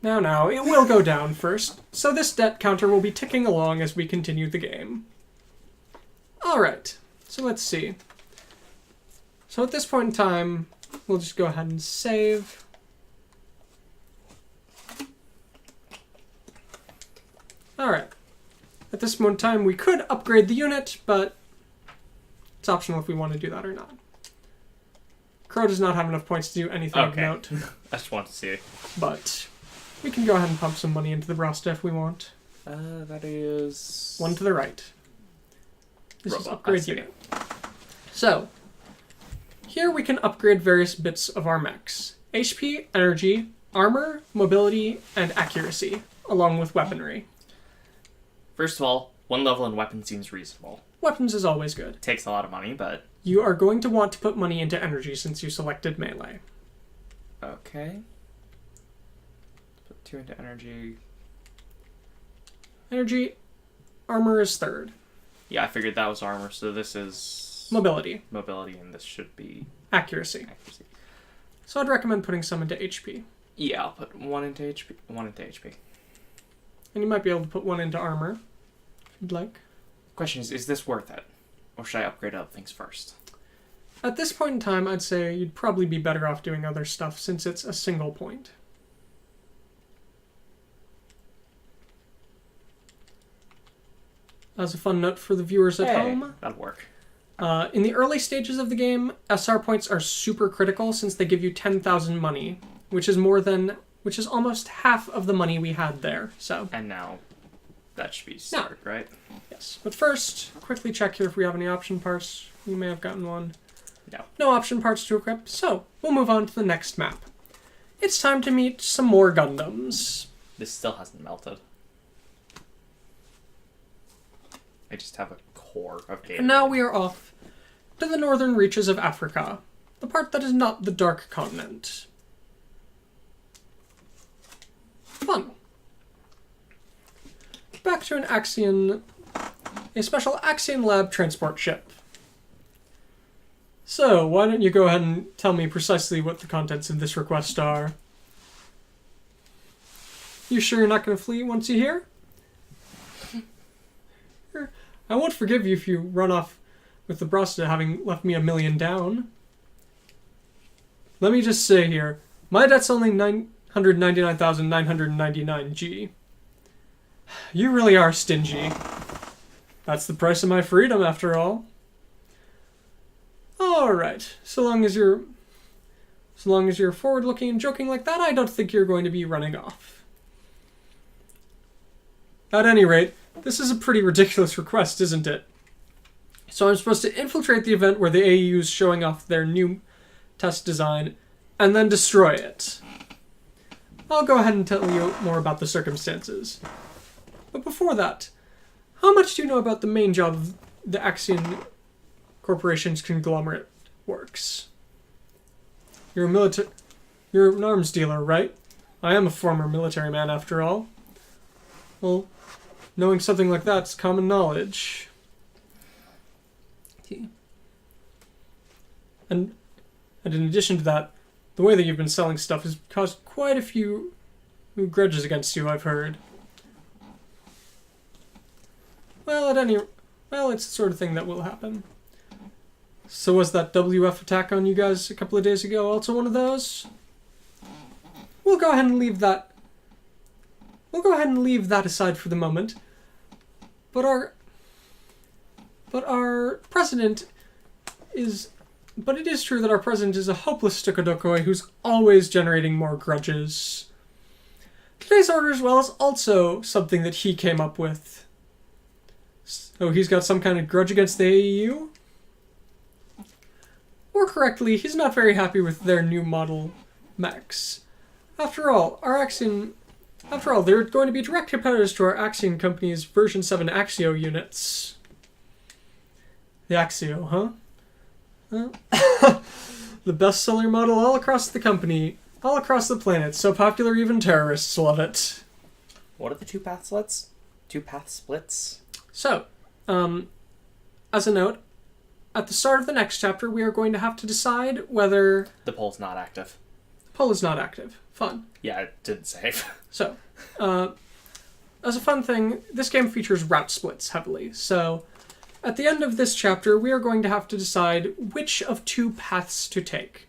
B: Now, it will go down first, so this debt counter will be ticking along as we continue the game. Alright, so let's see. So at this point in time, we'll just go ahead and save. Alright. At this moment in time, we could upgrade the unit, but it's optional if we want to do that or not. Crowe does not have enough points to do anything of note.
A: I just want to see.
B: But we can go ahead and pump some money into the Brusta if we want.
A: That is...
B: One to the right. This is
A: Robot,
B: upgrade unit. So, here we can upgrade various bits of our mechs. HP, energy, armor, mobility, and accuracy, along with weaponry.
A: First of all, one level in weapon seems reasonable.
B: Weapons is always good.
A: Takes a lot of money, but...
B: You are going to want to put money into energy since you selected melee.
A: Okay. Put 2 into energy.
B: Energy, armor is third.
A: Yeah, I figured that was armor, so this is...
B: Mobility.
A: Mobility, and this should be...
B: Accuracy.
A: Accuracy.
B: So I'd recommend putting some into HP.
A: Yeah, I'll put 1 into HP. 1 into HP.
B: And you might be able to put 1 into armor, if you'd like.
A: Question is this worth it? Or should I upgrade other things first?
B: At this point in time, I'd say you'd probably be better off doing other stuff since it's a single point. As a fun note for the viewers at home,
A: that'll work.
B: in the early stages of the game, SR points are super critical since they give you 10,000 money, which is almost half of the money we had there. So.
A: And now, that should be start, right?
B: Yes. But first, quickly check here if we have any option parts. We may have gotten one.
A: No.
B: No option parts to equip, so we'll move on to the next map. It's time to meet some more Gundams.
A: This still hasn't melted. I just have a core of data.
B: And now we are off to the northern reaches of Africa, the part that is not the Dark Continent. Fun. Back to a special Axion Lab transport ship. So, why don't you go ahead and tell me precisely what the contents of this request are? You sure you're not going to flee once you hear? I won't forgive you if you run off with the Brusta having left me $1 million down. Let me just say here, my debt's only 999,999G. You really are stingy. That's the price of my freedom, after all. Alright, so long as you're forward-looking and joking like that, I don't think you're going to be running off. At any rate, this is a pretty ridiculous request, isn't it? So I'm supposed to infiltrate the event where the AU is showing off their new test design, and then destroy it. I'll go ahead and tell you more about the circumstances. But before that, how much do you know about the main job of the Axion Corporation's conglomerate works? You're an arms dealer, right? I am a former military man, after all. Well, knowing something like that's common knowledge. And in addition to that, the way that you've been selling stuff has caused quite a few grudges against you, I've heard. Well, it's the sort of thing that will happen. So was that WF attack on you guys a couple of days ago also one of those? We'll go ahead and leave that aside for the moment. But it is true that our president is a hopeless Stukadokoi who's always generating more grudges. Today's order as well is also something that he came up with. So he's got some kind of grudge against the AEU? More correctly, he's not very happy with their new model mechs. After all, they're going to be direct competitors to our Axion company's version 7 Axio units. The Axio, huh? The best-seller model all across the company, all across the planet, so popular even terrorists love it.
A: What are the two-path splits? Two-path splits?
B: So, as a note, at the start of the next chapter, we are going to have to decide whether...
A: The poll's not active.
B: Poll is not active. Fun.
A: Yeah, it didn't save.
B: So, as a fun thing, this game features route splits heavily, so... At the end of this chapter, we are going to have to decide which of two paths to take.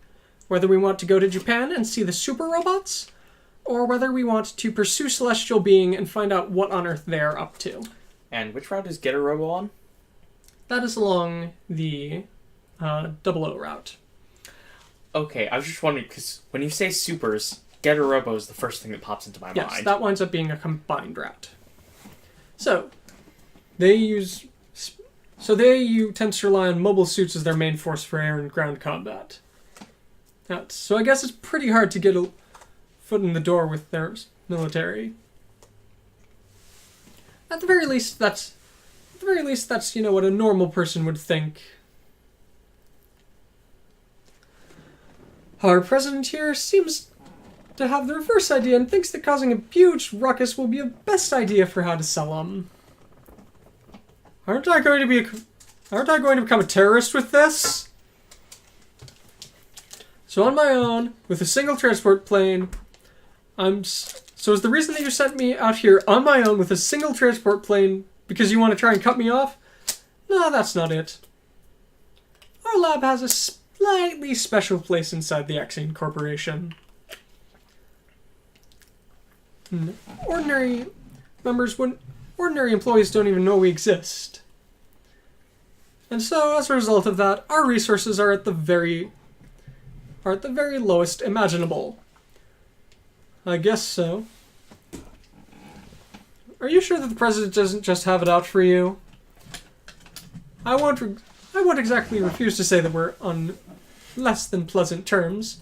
B: Whether we want to go to Japan and see the super robots, or whether we want to pursue Celestial Being and find out what on earth they're up to.
A: And which route is Getter Robo on?
B: That is along the 00 route.
A: Okay, I was just wondering, because when you say supers, Getter Robo is the first thing that pops into my mind.
B: Yes, that winds up being a combined route. So, the AU tends to rely on mobile suits as their main force for air and ground combat. So I guess it's pretty hard to get a foot in the door with their military. At the very least, that's what a normal person would think. Our president here seems to have the reverse idea and thinks that causing a huge ruckus will be the best idea for how to sell them. Aren't I going to become a terrorist with this? So on my own, with a single transport plane, so is the reason that you sent me out here on my own with a single transport plane because you want to try and cut me off? No, that's not it. Our lab has a slightly special place inside the Axion Corporation. Ordinary employees don't even know we exist. And so, as a result of that, our resources are at the very lowest imaginable. I guess so. Are you sure that the president doesn't just have it out for you? I won't exactly refuse to say that we're on less than pleasant terms.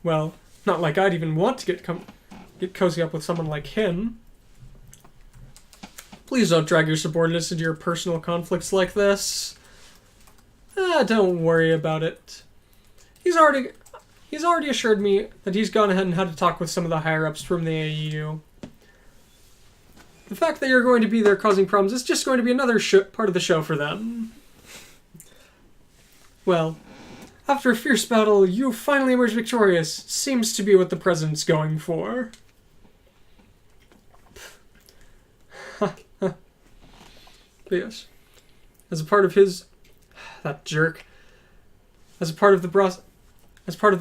B: Well, not like I'd even want to get cozy up with someone like him. Please don't drag your subordinates into your personal conflicts like this. Don't worry about it. He's already assured me that he's gone ahead and had to talk with some of the higher-ups from the AEU. The fact that you're going to be there causing problems is just going to be another part of the show for them. Well, after a fierce battle, you finally emerge victorious. Seems to be what the president's going for. Yes. As a part of that jerk, as part of the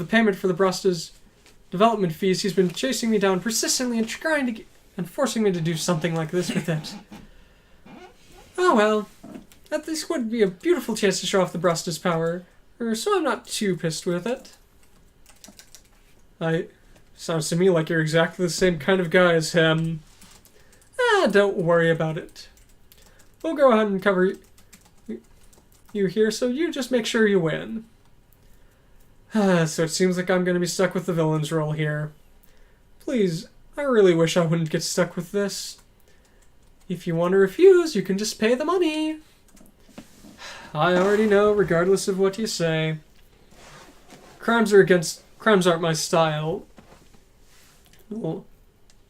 B: payment for the Brusta's development fees, he's been chasing me down persistently and forcing me to do something like this with it. Oh well, at least would be a beautiful chance to show off the Brusta's power, so I'm not too pissed with it. Sounds to me like you're exactly the same kind of guy as him. Don't worry about it. We'll go ahead and cover you here, so you just make sure you win. So it seems like I'm going to be stuck with the villain's role here. Please, I really wish I wouldn't get stuck with this. If you want to refuse, you can just pay the money. I already know, regardless of what you say. Crimes aren't my style. Well,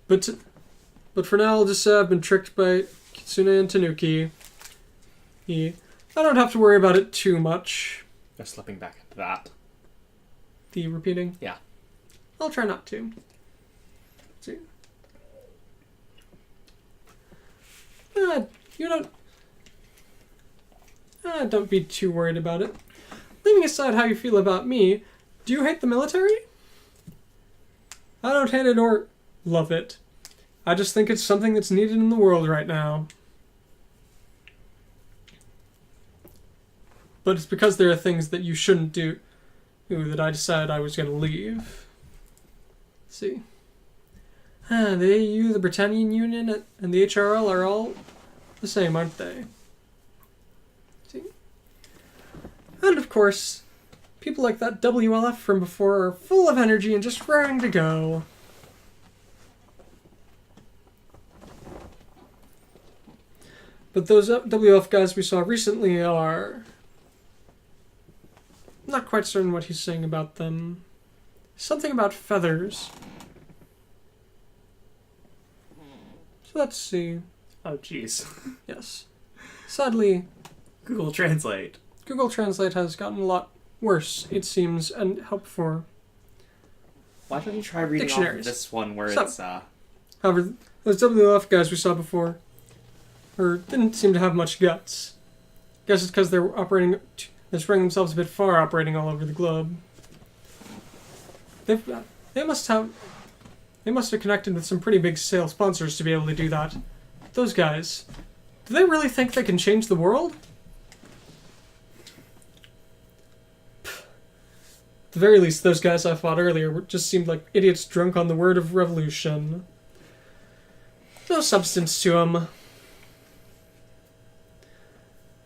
B: but for now, I'll just say I've been tricked by Kitsune and Tanuki. I don't have to worry about it too much.
A: They're slipping back into that.
B: The repeating?
A: Yeah.
B: I'll try not to. Let's see. You don't be too worried about it. Leaving aside how you feel about me, do you hate the military? I don't hate it or love it. I just think it's something that's needed in the world right now. But it's because there are things that you shouldn't do that I decided I was going to leave. Let's see. The AU, the Britannian Union, and the HRL are all the same, aren't they? See? And of course, people like that WLF from before are full of energy and just raring to go. But those WLF guys we saw recently are... not quite certain what he's saying about them. Something about feathers. So let's see.
A: Oh, jeez.
B: Yes. Sadly,
A: Google Translate.
B: Google Translate has gotten a lot worse, it seems, and helpful.
A: Why don't you try reading off of this one where it's...
B: However, those WLF guys we saw before didn't seem to have much guts. Guess it's because they're spreading themselves a bit far, operating all over the globe. They must have connected with some pretty big sale sponsors to be able to do that. Those guys, do they really think they can change the world? At the very least, those guys I fought earlier just seemed like idiots drunk on the word of revolution. No substance to them.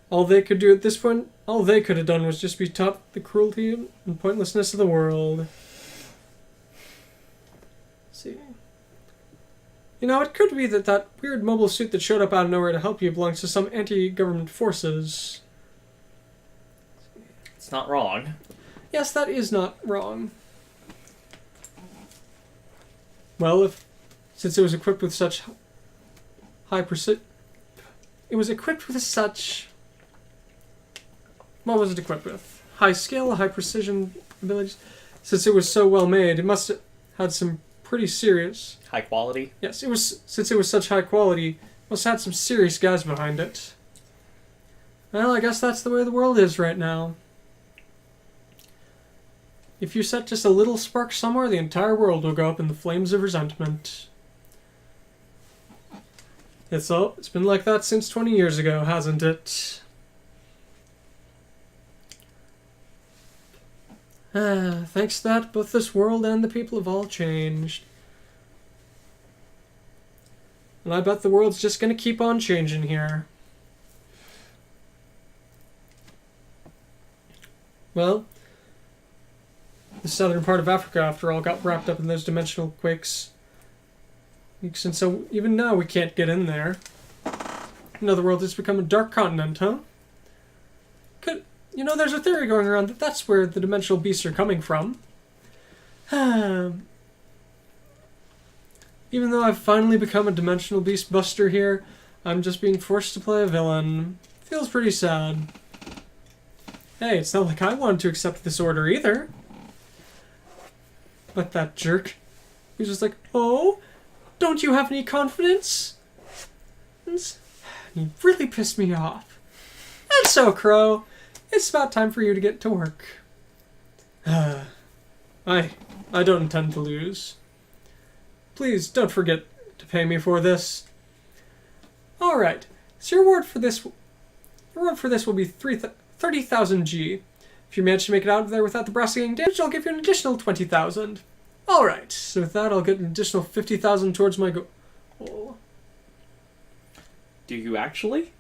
B: All they could do at this point, all they could have done was just be taught the cruelty and pointlessness of the world. Let's see. You know, it could be that weird mobile suit that showed up out of nowhere to help you belongs to some anti-government forces.
A: It's not wrong.
B: Yes, that is not wrong. Well, since it was equipped with such high precision... It was equipped with such... What was it equipped with? High skill, high precision abilities. Since it was so well made, it must have had some pretty serious...
A: High quality?
B: Yes, since it was such high quality, it must have had some serious guys behind it. Well, I guess that's the way the world is right now. If you set just a little spark somewhere, the entire world will go up in the flames of resentment. It's been like that since 20 years ago, hasn't it? Thanks to that, both this world and the people have all changed. And I bet the world's just gonna keep on changing here. Well, the southern part of Africa, after all, got wrapped up in those dimensional quakes. And so even now we can't get in there. In other words, it's become a dark continent, huh? There's a theory going around that that's where the dimensional beasts are coming from. Even though I've finally become a dimensional beast buster here, I'm just being forced to play a villain. Feels pretty sad. Hey, it's not like I wanted to accept this order either. But that jerk, he's just like, oh, don't you have any confidence? And he really pissed me off. And so, Crowe, it's about time for you to get to work. I don't intend to lose. Please don't forget to pay me for this. All right. So your reward for this will be 30,000 G. If you manage to make it out of there without the brass getting damaged, I'll give you an additional 20,000. All right. So with that, I'll get an additional 50,000 towards my goal.
A: Do you actually?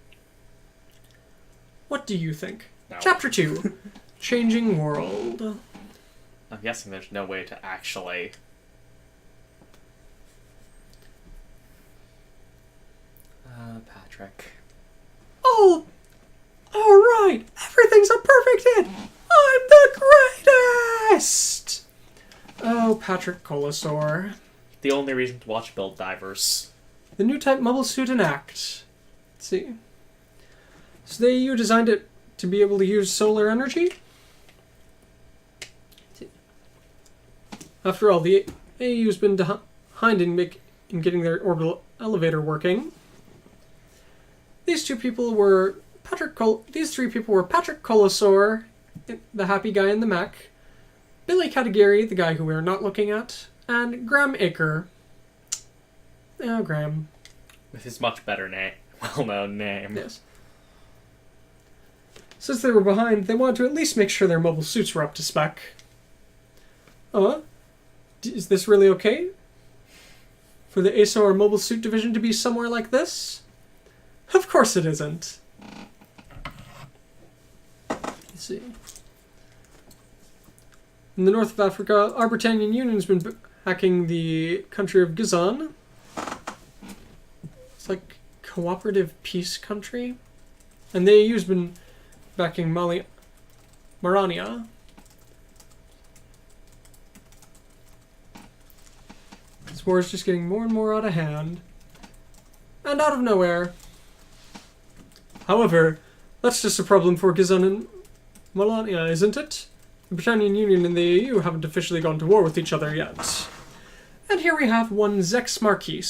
B: What do you think?
A: No.
B: Chapter 2. Changing World.
A: I'm guessing there's no way to actually... Patrick.
B: Oh! Alright! Everything's a perfect hit! I'm the greatest! Oh, Patrick Colasaur.
A: The only reason to watch Build Divers.
B: The new type mobile suit in Act. Let's see. So you designed it to be able to use solar energy. After all, the AU's been behind in getting their orbital elevator working. These three people were Patrick Colasaur, the happy guy in the mech, Billy Katagiri, the guy who we're not looking at, and Graham Aker. Oh, Graham.
A: With his much better name, well-known name.
B: Yes. Since they were behind, they wanted to at least make sure their mobile suits were up to spec. Is this really okay? For the ASOR mobile suit division to be somewhere like this? Of course it isn't. Let's see. In the north of Africa, our Britannian Union's been hacking the country of Gizan. It's like cooperative peace country. And the AU's been backing Marania. This war is just getting more and more out of hand. And out of nowhere. However, that's just a problem for Gizan and Malania, isn't it? The Britannian Union and the EU haven't officially gone to war with each other yet. And here we have one Zex Marquis,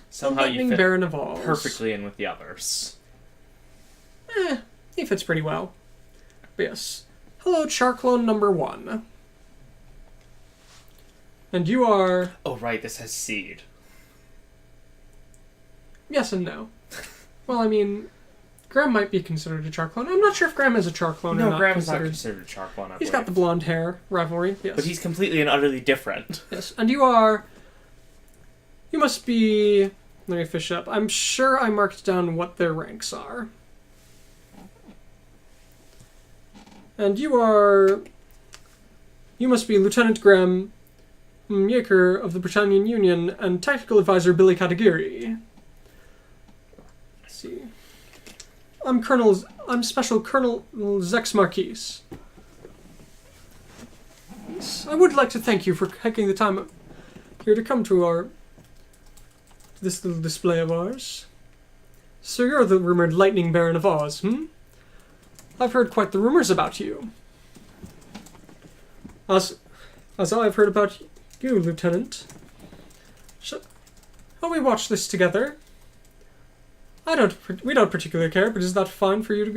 A: Somehow you fit
B: Baron of Alls.
A: perfectly in with the others.
B: He fits pretty well. But yes. Hello, Charclone number 1. And you are...
A: Oh, right, this has seed.
B: Yes and no. Well, I mean, Graham might be considered a Charclone. I'm not sure if Graham is a Charclone or not.
A: No, Graham's not considered a Charclone,
B: He's got the blonde hair, rivalry, yes.
A: But he's completely and utterly different.
B: Yes, and you are... You must be... Let me fish up. I'm sure I marked down what their ranks are. And you are... You must be Lieutenant Graham Yeaker of the Britannian Union and Tactical Advisor Billy Katagiri. Let's see. I'm Special Colonel Zex Marquis. Yes, I would like to thank you for taking the time here to come to this little display of ours. So you're the rumored Lightning Baron of Oz, I've heard quite the rumors about you. As I've heard about you, Lieutenant. Shall we watch this together? We don't particularly care, but is that fine for you to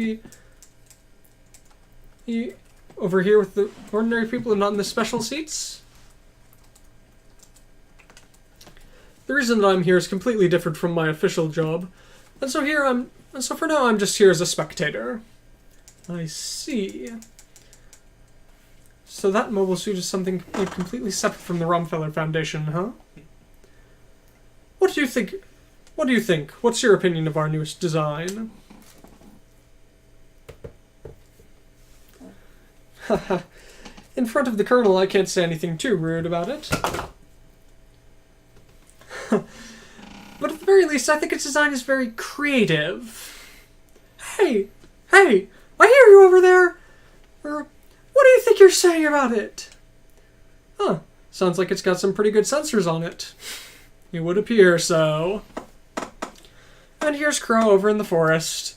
B: be over here with the ordinary people and not in the special seats? The reason that I'm here is completely different from my official job, and so for now I'm just here as a spectator. I see. So that mobile suit is something completely separate from the Rumfeller Foundation, huh? What do you think? What's your opinion of our newest design? In front of the Colonel, I can't say anything too rude about it. But at the very least, I think its design is very creative. Hey! I hear you over there! What do you think you're saying about it? Huh. Sounds like it's got some pretty good sensors on it. It would appear so. And here's Crowe over in the forest.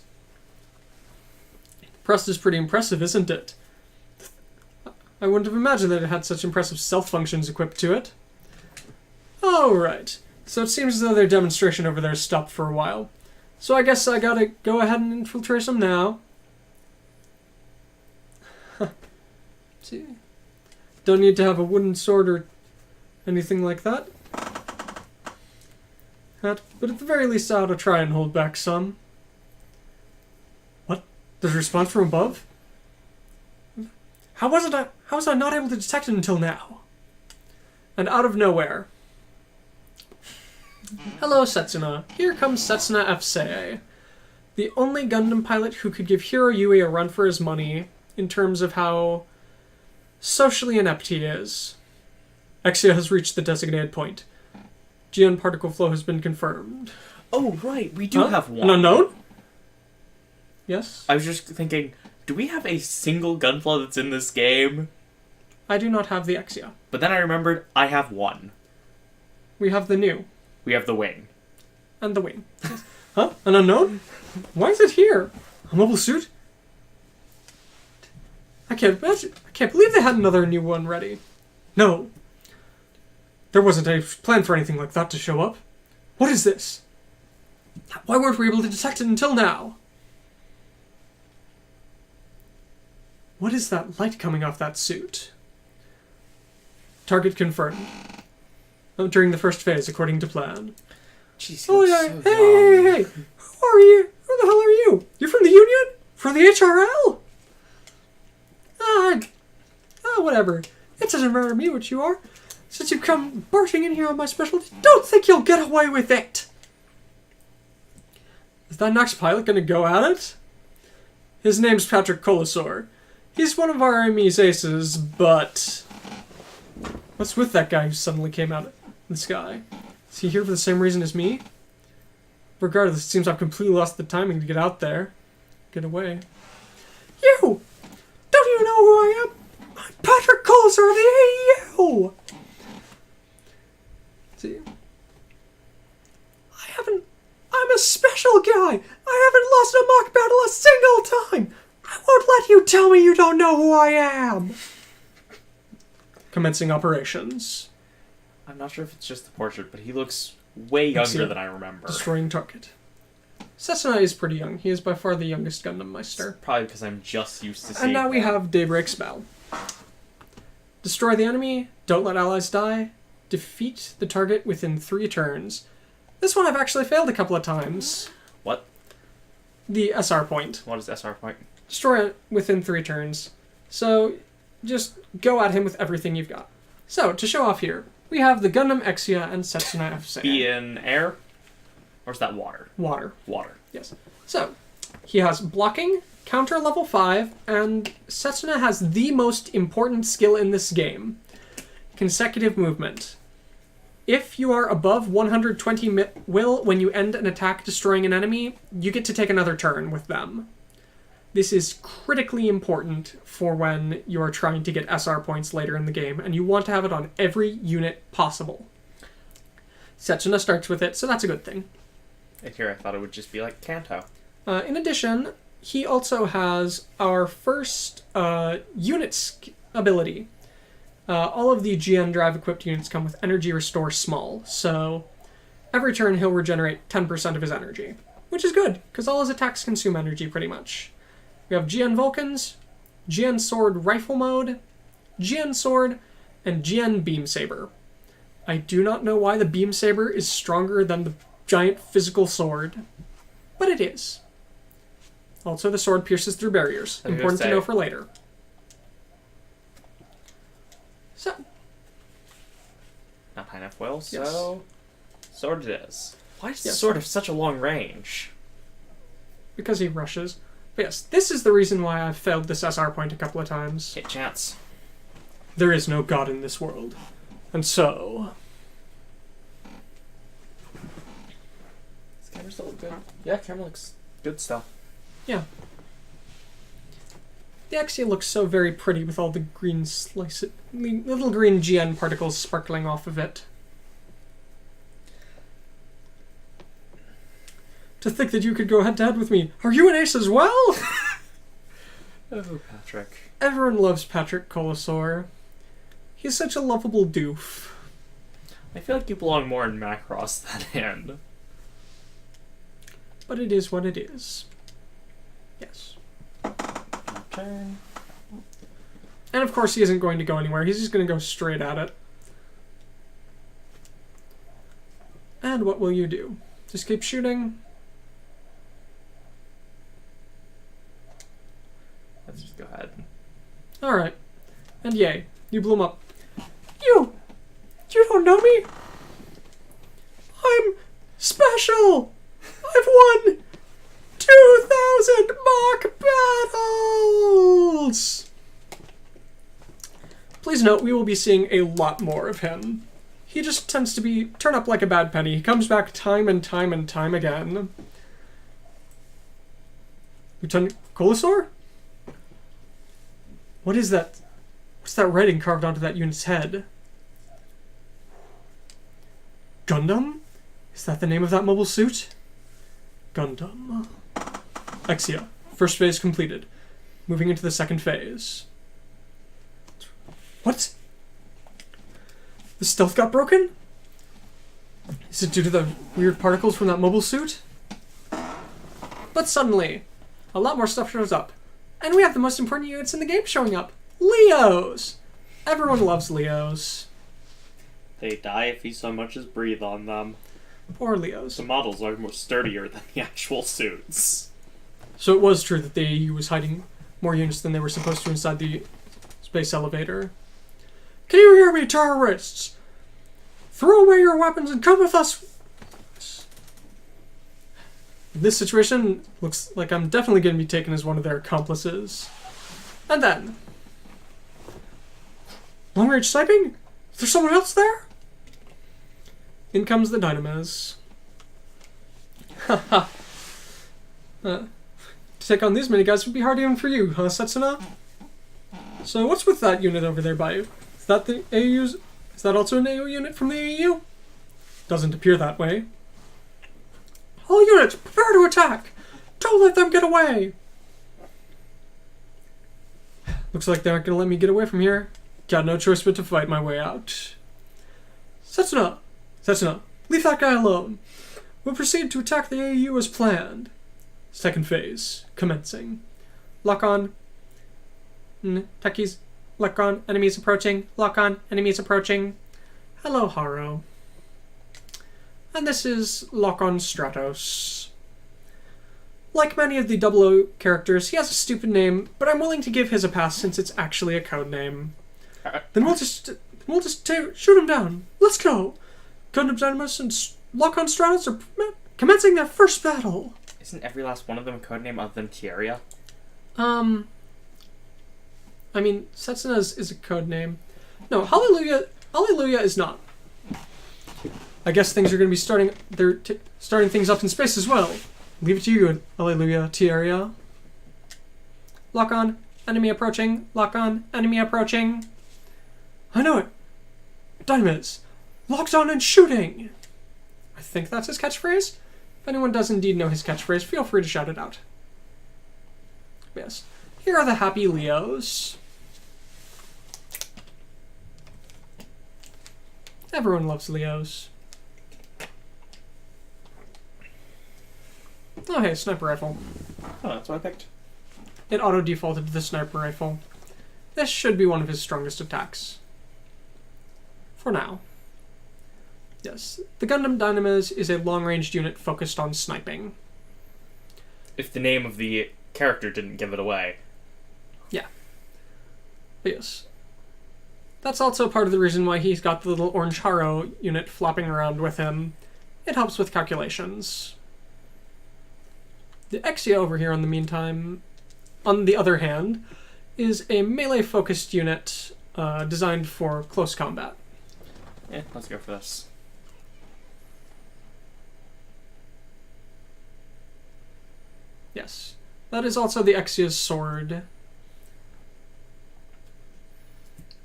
B: Brust is pretty impressive, isn't it? I wouldn't have imagined that it had such impressive stealth functions equipped to it. Oh, right. So it seems as though their demonstration over there stopped for a while. So I guess I gotta go ahead and infiltrate them now. See, don't need to have a wooden sword or anything like that. But at the very least, I ought to try and hold back some. What? There's a response from above? How was I not able to detect it until now? And out of nowhere. Hello, Setsuna. Here comes Setsuna Fsei, the only Gundam pilot who could give Hiro Yui a run for his money in terms of how socially inept he is. Exia has reached the designated point. Geon particle flow has been confirmed.
A: Oh, right, we do have one.
B: An unknown? Yes?
A: I was just thinking, do we have a single gunflow that's in this game?
B: I do not have the Exia.
A: But then I remembered I have one.
B: We have the new.
A: We have the wing.
B: And the wing. Huh? An unknown? Why is it here? A mobile suit? I can't believe they had another new one ready. No. There wasn't a plan for anything like that to show up. What is this? Why weren't we able to detect it until now? What is that light coming off that suit? Target confirmed. During the first phase, according to plan.
A: Jeez,
B: Oh,
A: yeah.
B: yeah. Hey. Who are you? Who the hell are you? You're from the Union? From the HRL? Whatever. It doesn't matter to me what you are. Since you've come barging in here on my specialty, don't think you'll get away with it. Is that next pilot going to go at it? His name's Patrick Colasor. He's one of our Army's aces, but... What's with that guy who suddenly came out of the sky? Is he here for the same reason as me? Regardless, it seems I've completely lost the timing to get out there. Get away. You! Don't you know who I am? I'm Patrick Colasor of the AEU! See? I'm a special guy! I haven't lost a mock battle a single time! I won't let you tell me you don't know who I am! Commencing operations.
A: I'm not sure if it's just the portrait, but he looks way younger than I remember.
B: Destroying target. Cessna is pretty young. He is by far the youngest Gundam Meister.
A: Probably because I'm just used to seeing
B: And now we
A: that.
B: have Daybreak Spell. Destroy the enemy, don't let allies die, defeat the target within 3 turns. This one I've actually failed a couple of times.
A: What?
B: The SR point.
A: What is SR point?
B: Destroy it within 3 turns. So, just go at him with everything you've got. So, to show off here, we have the Gundam Exia and Setsuna F.
A: Be in air? Or is that water?
B: Water.
A: Water.
B: Yes. So, he has blocking, counter level 5, and Setsuna has the most important skill in this game. Consecutive movement. If you are above 120 will when you end an attack destroying an enemy, you get to take another turn with them. This is critically important for when you are trying to get SR points later in the game, and you want to have it on every unit possible. Setsuna starts with it, so that's a good thing.
A: And here I thought it would just be like Kanto.
B: In addition, he also has our first unit ability. All of the GN drive equipped units come with Energy Restore Small, so every turn he'll regenerate 10% of his energy, which is good, because all his attacks consume energy pretty much. We have GN Vulcans, GN Sword Rifle Mode, GN Sword, and GN Beam Saber. I do not know why the Beam Saber is stronger than the giant physical sword, but it is. Also, the sword pierces through barriers. Important to know for later. So.
A: Not high enough will, so...
B: Yes.
A: Sword it is. Why does the
B: Yes.
A: sword have such a long range?
B: Because he rushes. But yes, this is the reason why I've failed this SR point a couple of times.
A: Hit chance.
B: There is no God in this world. And so...
A: Does camera still look good? Yeah, camera looks good still.
B: Yeah. The Exia looks so very pretty with all the green little green GN particles sparkling off of it. To think that you could go head-to-head with me. Are you an ace as well?
A: Oh, Patrick.
B: Everyone loves Patrick Colasor. He's such a lovable doof.
A: I feel like you belong more in Macross than in.
B: But it is what it is. Yes.
A: Turn.
B: And of course he isn't going to go anywhere. He's just going to go straight at it. And what will you do? Just keep shooting?
A: Let's just go ahead.
B: Alright. And yay. You blew him up. You don't know me? I'm special! I've won 2,000 mock battles! Please note, we will be seeing a lot more of him. He just tends to turn up like a bad penny. He comes back time and time and time again. Lieutenant Colasor? What is that? What's that writing carved onto that unit's head? Gundam? Is that the name of that mobile suit? Gundam. Exia. First phase completed. Moving into the second phase. What? The stealth got broken? Is it due to the weird particles from that mobile suit? But suddenly, a lot more stuff shows up. And we have the most important units in the game showing up. Leos! Everyone loves Leos.
A: They die if you so much as breathe on them.
B: Poor Leos.
A: The models are more sturdier than the actual suits.
B: So it was true that the AU was hiding more units than they were supposed to inside the space elevator. Can you hear me, terrorists? Throw away your weapons and come with us. This situation looks like I'm definitely going to be taken as one of their accomplices. And then... long-range sniping? Is there someone else there? In comes the Dynamis. Haha. To take on these many guys would be hard even for you, huh, Setsuna? So what's with that unit over there by you? Is that the AU's? Is that also an AU unit from the AU? Doesn't appear that way. All units, prepare to attack! Don't let them get away! Looks like they aren't gonna let me get away from here. Got no choice but to fight my way out. Setsuna! Setsuna, leave that guy alone. We'll proceed to attack the AU as planned. Second phase, commencing. Lock on. Techies, lock on, enemies approaching. Lock on, enemies approaching. Hello, Haro. And this is Lock on Stratos. Like many of the 00 characters, he has a stupid name, but I'm willing to give his a pass since it's actually a code name. Then we'll just shoot him down. Let's go. Gundam Dynamis and Lock on Stratos are commencing their first battle.
A: Isn't every last one of them a codename other than Tierra?
B: I mean, Setsuna's is a code name. No, Hallelujah is not. I guess things are going to be starting. They're starting things up in space as well. Leave it to you, Hallelujah, Tierra. Lock on, enemy approaching. Lock on, enemy approaching. I know it. Dynamis, locked on and shooting. I think that's his catchphrase. If anyone does indeed know his catchphrase, feel free to shout it out. Yes. Here are the happy Leos. Everyone loves Leos. Oh hey, sniper rifle.
A: Oh, that's what I picked.
B: It auto-defaulted to the sniper rifle. This should be one of his strongest attacks. For now. Yes, the Gundam Dynamis is a long-ranged unit focused on sniping.
A: If the name of the character didn't give it away.
B: Yeah. But yes. That's also part of the reason why he's got the little orange Haro unit flopping around with him. It helps with calculations. The Exia over here, on the other hand, is a melee-focused unit designed for close combat.
A: Yeah, let's go for this.
B: Yes. That is also the Exia's sword.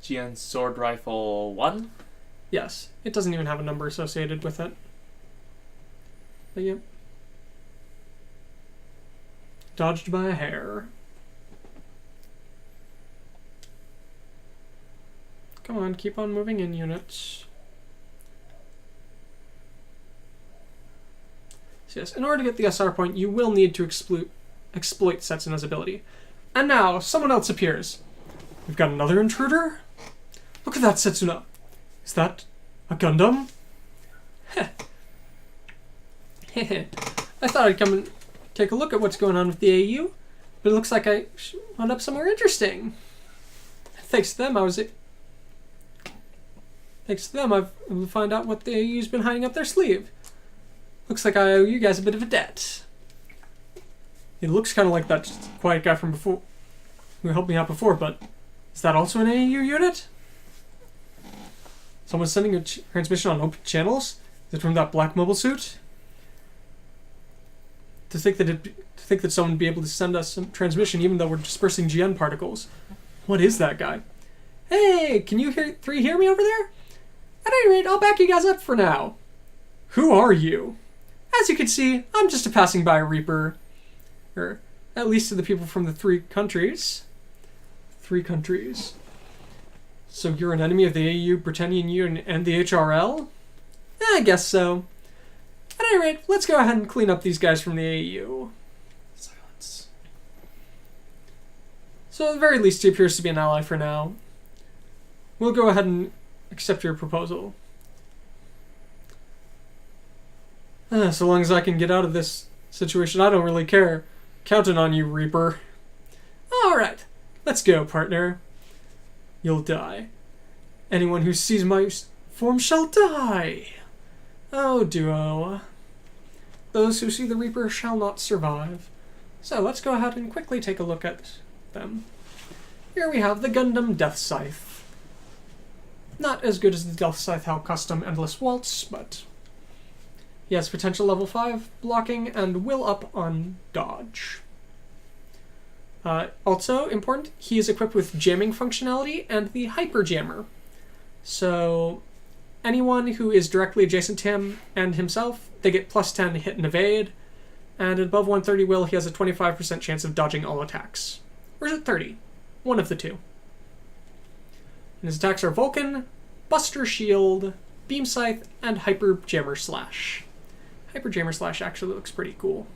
A: GN Sword Rifle 1?
B: Yes. It doesn't even have a number associated with it. But yeah. Dodged by a hair. Come on, keep on moving in, units. So yes, in order to get the SR point, you will need to exploit Setsuna's ability. And now, someone else appears. We've got another intruder? Look at that, Setsuna. Is that a Gundam? Heh. I thought I'd come and take a look at what's going on with the AU, but it looks like I wound up somewhere interesting. Thanks to them, I was able to find out what the AU's been hiding up their sleeve. Looks like I owe you guys a bit of a debt. It looks kind of like that quiet guy from before, who helped me out before, but is that also an AU unit? Someone's sending a transmission on open channels? Is it from that black mobile suit? To think that someone would be able to send us some transmission even though we're dispersing GN particles. What is that guy? Hey, can you hear me over there? At any rate, I'll back you guys up for now. Who are you? As you can see, I'm just a passing by Reaper. Or, at least to the people from the 3 countries. 3 countries. So you're an enemy of the AU, Britannian Union, and the HRL? I guess so. At any rate, let's go ahead and clean up these guys from the AU.
A: Silence.
B: So at the very least, he appears to be an ally for now. We'll go ahead and accept your proposal. So long as I can get out of this situation, I don't really care. Counting on you, Reaper. Alright, let's go, partner. You'll die. Anyone who sees my form shall die. Oh, duo. Those who see the Reaper shall not survive. So let's go ahead and quickly take a look at them. Here we have the Gundam Death Scythe. Not as good as the Death Scythe Hell Custom Endless Waltz, but he has potential level 5 blocking and will up on dodge. Also important, he is equipped with jamming functionality and the Hyper Jammer. So anyone who is directly adjacent to him and himself, they get plus 10 hit and evade, and at above 130 will, he has a 25% chance of dodging all attacks. Or is it 30? One of the two. And his attacks are Vulcan, Buster Shield, Beam Scythe, and Hyper Jammer Slash. Hyper Jammer Slash actually looks pretty cool.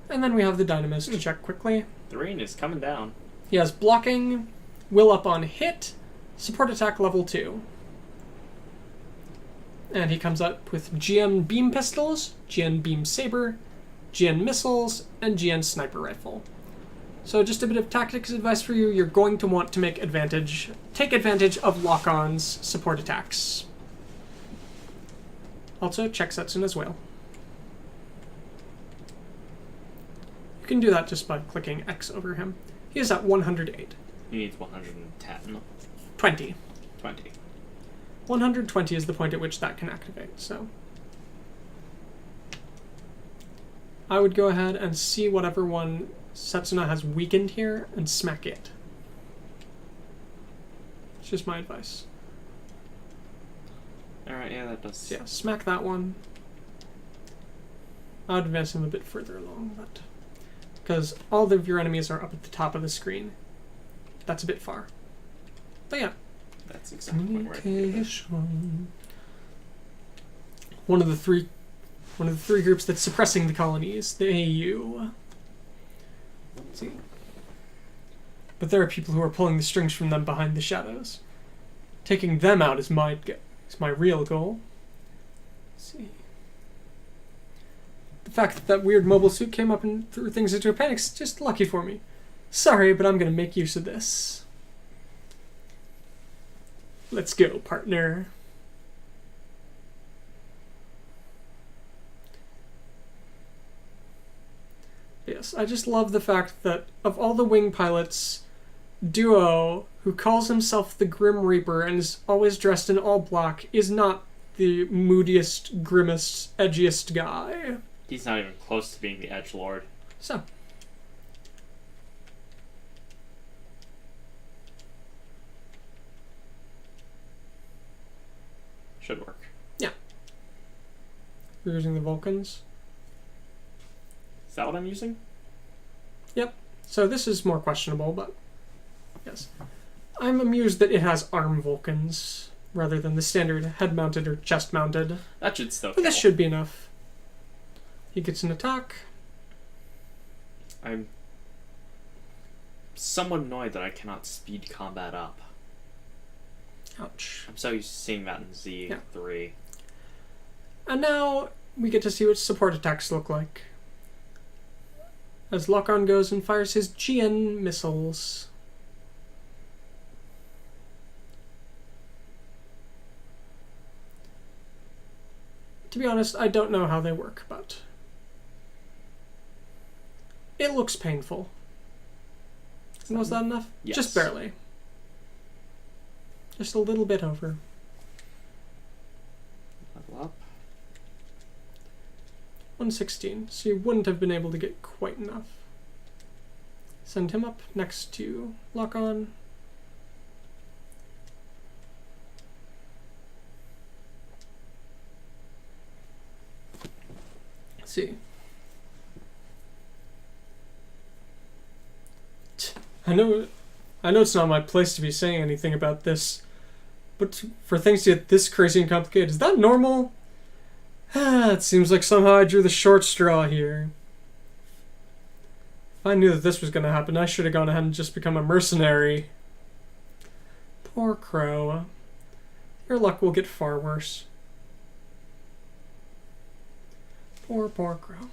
B: And then we have the Dynamis to check quickly.
A: The rain is coming down.
B: He has blocking, will up on hit, support attack level 2. And he comes up with GN Beam Pistols, GN Beam Saber, GN Missiles, and GN Sniper Rifle. So just a bit of tactics advice for you. You're going to want to take advantage of lock-on's support attacks. Also, check Setsun as well. You can do that just by clicking X over him. He is at 108.
A: He needs 110.
B: 20.
A: 20.
B: 120 is the point at which that can activate, so I would go ahead and see whatever one Setsuna has weakened here and smack it. It's just my advice.
A: Alright, yeah, that does.
B: So yeah, smack that one. I would advance him a bit further along, but because all of your enemies are up at the top of the screen. That's a bit far. But yeah.
A: That's exactly where I think it.
B: One of the three groups that's suppressing the colonies, the AU. Let's see. But there are people who are pulling the strings from them behind the shadows. Taking them out is my real goal. Let's see. The fact that that weird mobile suit came up and threw things into a panic is just lucky for me. Sorry, but I'm gonna make use of this. Let's go, partner. Yes, I just love the fact that of all the wing pilots, Duo, who calls himself the Grim Reaper and is always dressed in all black, is not the moodiest, grimmest, edgiest guy.
A: He's not even close to being the edgelord.
B: So.
A: Should work.
B: Yeah. We're using the Vulcans.
A: Is that what I'm using?
B: Yep. So this is more questionable, but yes. I'm amused that it has arm Vulcans rather than the standard head-mounted or chest-mounted.
A: That should still
B: But
A: count.
B: this should be enough. He gets an attack.
A: I'm somewhat annoyed that I cannot speed combat up.
B: Ouch.
A: I'm so used to seeing that in Z3.
B: And now we get to see what support attacks look like. As Lock-On goes and fires his GN missiles. To be honest, I don't know how they work, but it looks painful. Was that enough?
A: Yes.
B: Just barely. Just a little bit over.
A: Level up.
B: 116, so you wouldn't have been able to get quite enough. Send him up next to Lock-On. Let's see. I I know it's not my place to be saying anything about this, but for things to get this crazy and complicated, is that normal? It seems like somehow I drew the short straw here. If I knew that this was going to happen, I should have gone ahead and just become a mercenary. Poor Crowe. Your luck will get far worse. Poor Crowe.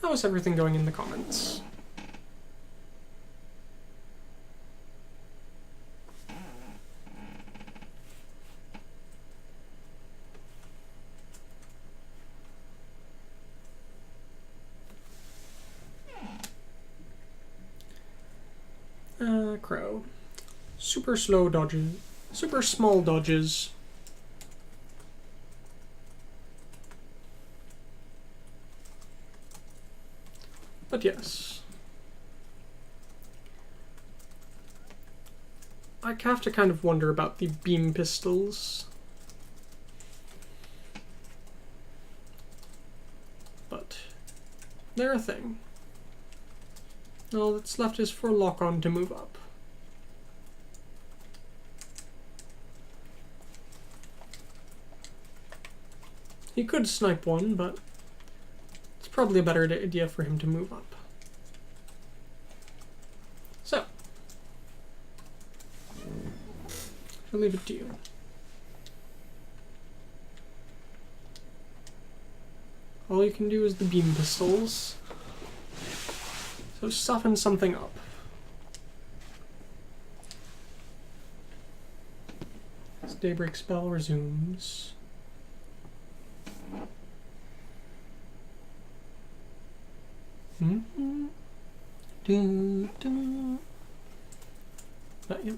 B: How is everything going in the comments? Crowe. Super slow dodges. Super small dodges. But yes. I have to kind of wonder about the beam pistols. But they're a thing. All that's left is for lock-on to move up. He could snipe one, but it's probably a better idea for him to move up. So, I'll leave it to you. All you can do is the beam pistols. So soften something up. As Daybreak spell resumes. Not yet.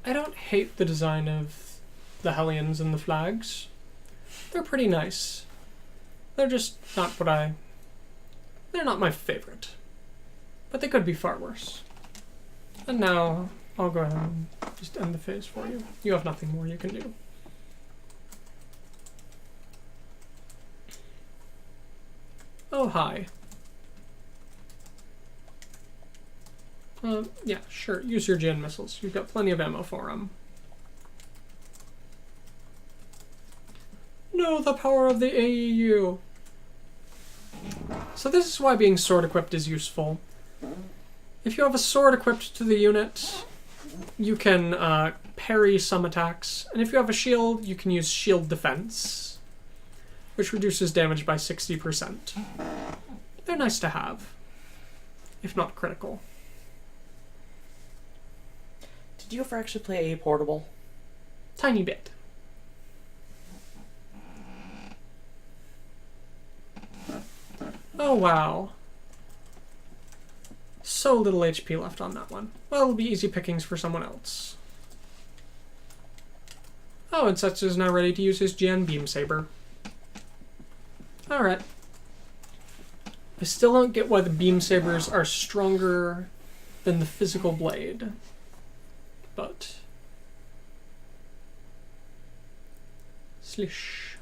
B: I don't hate the design of the Hellions and the flags. They're pretty nice. They're just not what they're not my favorite. But they could be far worse. And now, I'll go ahead and just end the phase for you. You have nothing more you can do. Oh, hi. Yeah, sure. Use your gen missiles. You've got plenty of ammo for them. Know the power of the AEU. So this is why being sword equipped is useful. If you have a sword equipped to the unit, you can parry some attacks. And if you have a shield, you can use shield defense, which reduces damage by 60%. They're nice to have, if not critical.
A: Did you ever actually play a portable?
B: Tiny bit. Oh wow. So little HP left on that one. Well, it'll be easy pickings for someone else. Oh, and Setsu is now ready to use his Gen Beam Saber. Alright. I still don't get why the Beam Sabers are stronger than the physical blade. But... Slish.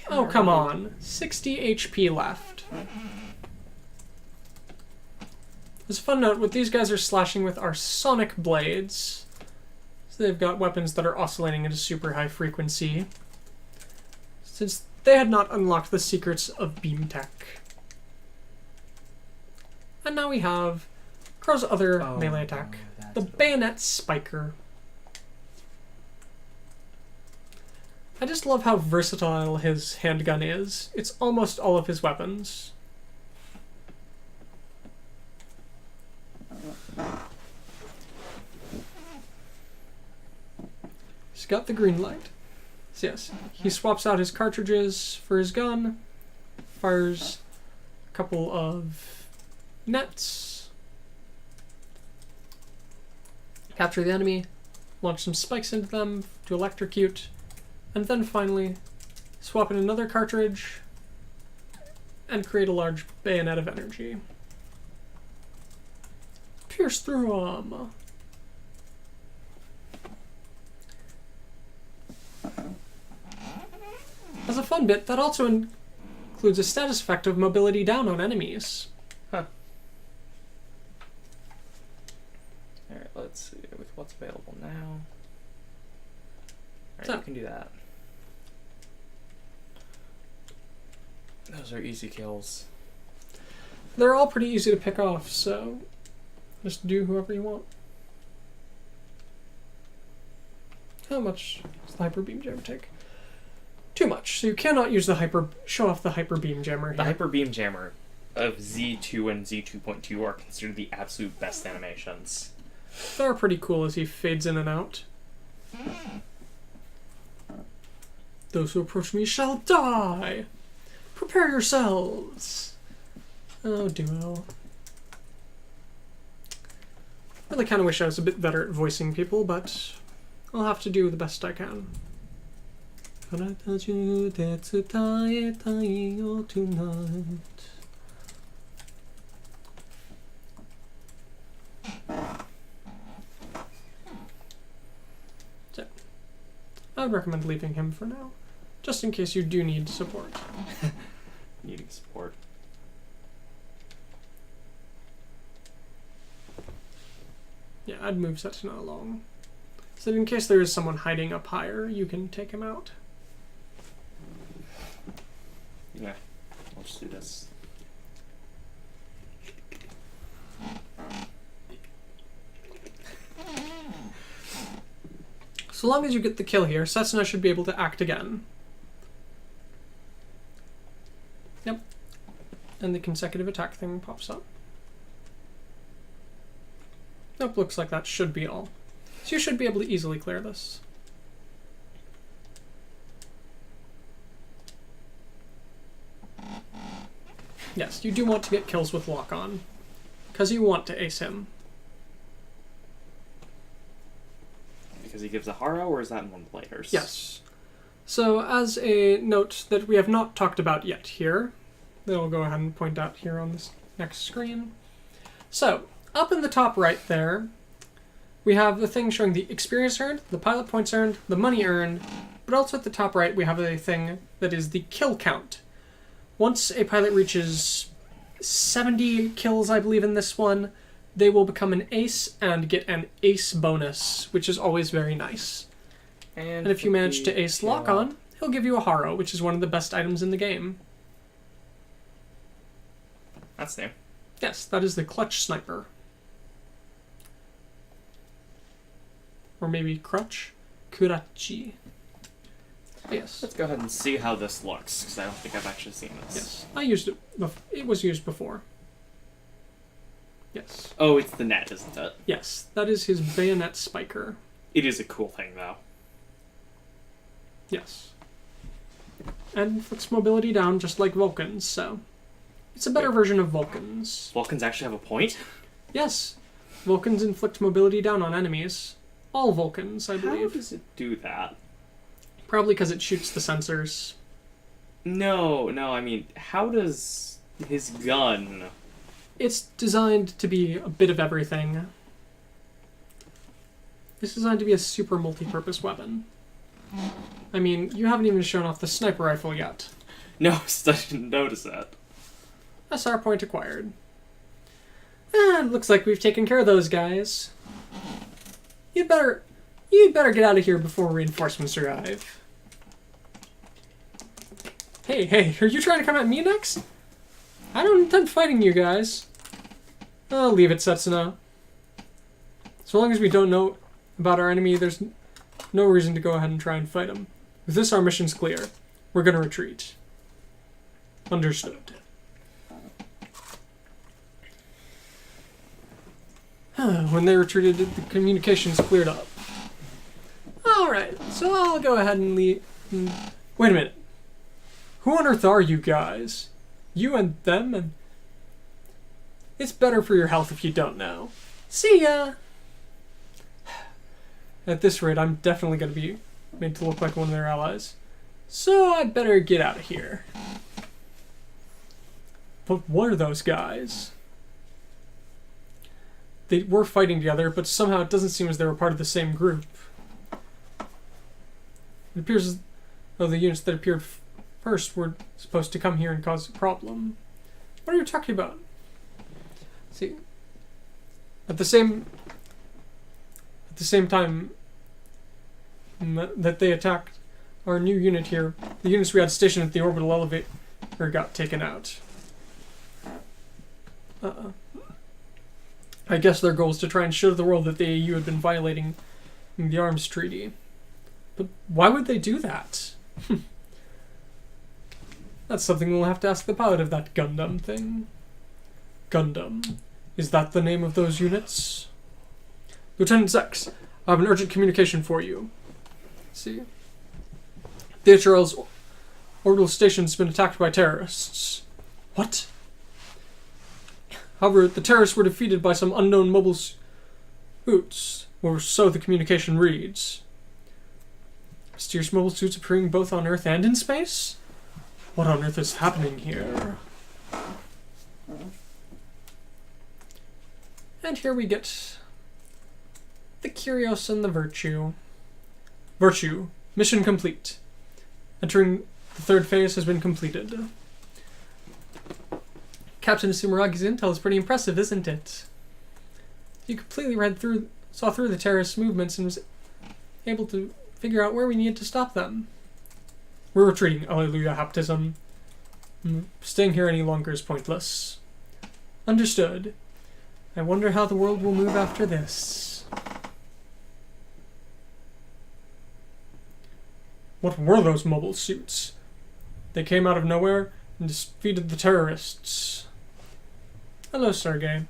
B: Oh, come on. 60 HP left. As a fun note, what these guys are slashing with are sonic blades. So they've got weapons that are oscillating at a super high frequency. Since they had not unlocked the secrets of beam tech. And now we have Crowe's other melee attack, the Bayonet Spiker. I just love how versatile his handgun is. It's almost all of his weapons. He's got the green light. So yes, he swaps out his cartridges for his gun, fires a couple of nets, capture the enemy, launch some spikes into them to electrocute, and then finally swap in another cartridge and create a large bayonet of energy. Pierce through them. As a fun bit, that also includes includes a status effect of mobility down on enemies.
A: Huh. Alright, let's see with what's available now. Alright,
B: So-
A: you can do that. Those are easy kills.
B: They're all pretty easy to pick off, so just do whoever you want. How much does the hyper beam jammer take? Too much, so you cannot use the show off the hyper beam jammer here.
A: The Hyper Beam Jammer of Z2 and Z2.2 are considered the absolute best animations.
B: They're pretty cool as he fades in and out. Those who approach me shall die! Prepare yourselves! Oh, duo. Really kind of wish I was a bit better at voicing people, but I'll have to do the best I can. Tonight. So, I would recommend leaving him for now, just in case you do need support.
A: Needing support.
B: Yeah, I'd move Setsuna along. So that in case there is someone hiding up higher, you can take him out.
A: Yeah, I'll just do this.
B: So long as you get the kill here, Setsuna should be able to act again. Yep. And the consecutive attack thing pops up. Nope, looks like that should be all. So you should be able to easily clear this. Yes, you do want to get kills with lock-on, because you want to ace him.
A: Because he gives a Haro, or is that in one players?
B: Yes. So as a note that we have not talked about yet here, that I'll go ahead and point out here on this next screen. So, up in the top right there, we have the thing showing the experience earned, the pilot points earned, the money earned, but also at the top right we have a thing that is the kill count. Once a pilot reaches 70 kills, I believe, in this one, they will become an ace and get an ace bonus, which is always very nice. And if you manage to ace lock-on, he'll give you a Haro, which is one of the best items in the game.
A: That's new.
B: Yes, that is the clutch sniper. Or maybe crutch? Kurachi. Yes.
A: Let's go ahead and see how this looks, because I don't think I've actually seen this.
B: Yes. I used it. It was used before. Yes.
A: Oh, it's the net, isn't it?
B: Yes. That is his bayonet spiker.
A: It is a cool thing, though.
B: Yes. And inflicts mobility down just like Vulcan's, so... It's a better version of Vulcan's.
A: Vulcans actually have a point?
B: Yes. Vulcans inflict mobility down on enemies. All Vulcans, I believe.
A: How does it do that?
B: Probably because it shoots the sensors.
A: No, I mean, how does his gun...
B: It's designed to be a bit of everything. It's designed to be a super multi-purpose weapon. I mean, you haven't even shown off the sniper rifle yet.
A: No, I didn't notice that.
B: SR point acquired. Looks like we've taken care of those guys. You'd better get out of here before reinforcements arrive. Hey, are you trying to come at me next? I don't intend fighting you guys. I'll leave it, Setsuna. So long as we don't know about our enemy, there's no reason to go ahead and try and fight him. With this, our mission's clear. We're gonna retreat. Understood. When they retreated, the communications cleared up. Alright, so I'll go ahead and leave... Wait a minute. Who on earth are you guys? You and them and... It's better for your health if you don't know. See ya! At this rate, I'm definitely going to be made to look like one of their allies. So I'd better get out of here. But what are those guys? They were fighting together, but somehow it doesn't seem as they were part of the same group. It appears as though the units that appeared first were supposed to come here and cause a problem. What are you talking about? See, at the same time that they attacked our new unit here, the units we had stationed at the orbital elevator got taken out. I guess their goal is to try and show the world that the AU had been violating the arms treaty. But why would they do that? That's something we'll have to ask the pilot of that Gundam thing. Gundam. Is that the name of those units? Lieutenant Zex, I have an urgent communication for you. Let's see. The HRL's orbital station's been attacked by terrorists. What? However, the terrorists were defeated by some unknown mobile suits, or so the communication reads. Mysterious mobile suits appearing both on Earth and in space? What on earth is happening here? And here we get the Curios and the Virtue. Virtue. Mission complete. Entering the third phase has been completed. Captain Sumaragi's intel is pretty impressive, isn't it? You completely saw through the terrorist movements and was able to figure out where we needed to stop them. We're retreating. Alleluia, Haptism. Staying here any longer is pointless. Understood. I wonder how the world will move after this. What were those mobile suits? They came out of nowhere and defeated the terrorists. Hello, Sergei.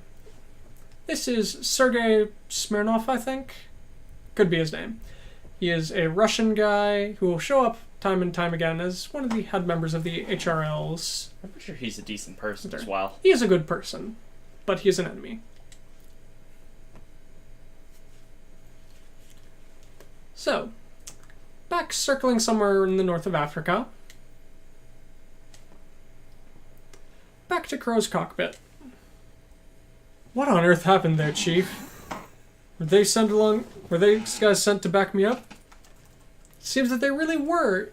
B: This is Sergei Smirnov, I think? Could be his name. He is a Russian guy who will show up time and time again as one of the head members of the HRLs.
A: I'm pretty sure he's a decent person as well.
B: He is a good person, but he is an enemy. So, back circling somewhere in the north of Africa. Back to Crowe's cockpit. What on earth happened there, Chief? Were these guys sent to back me up? Seems that they really were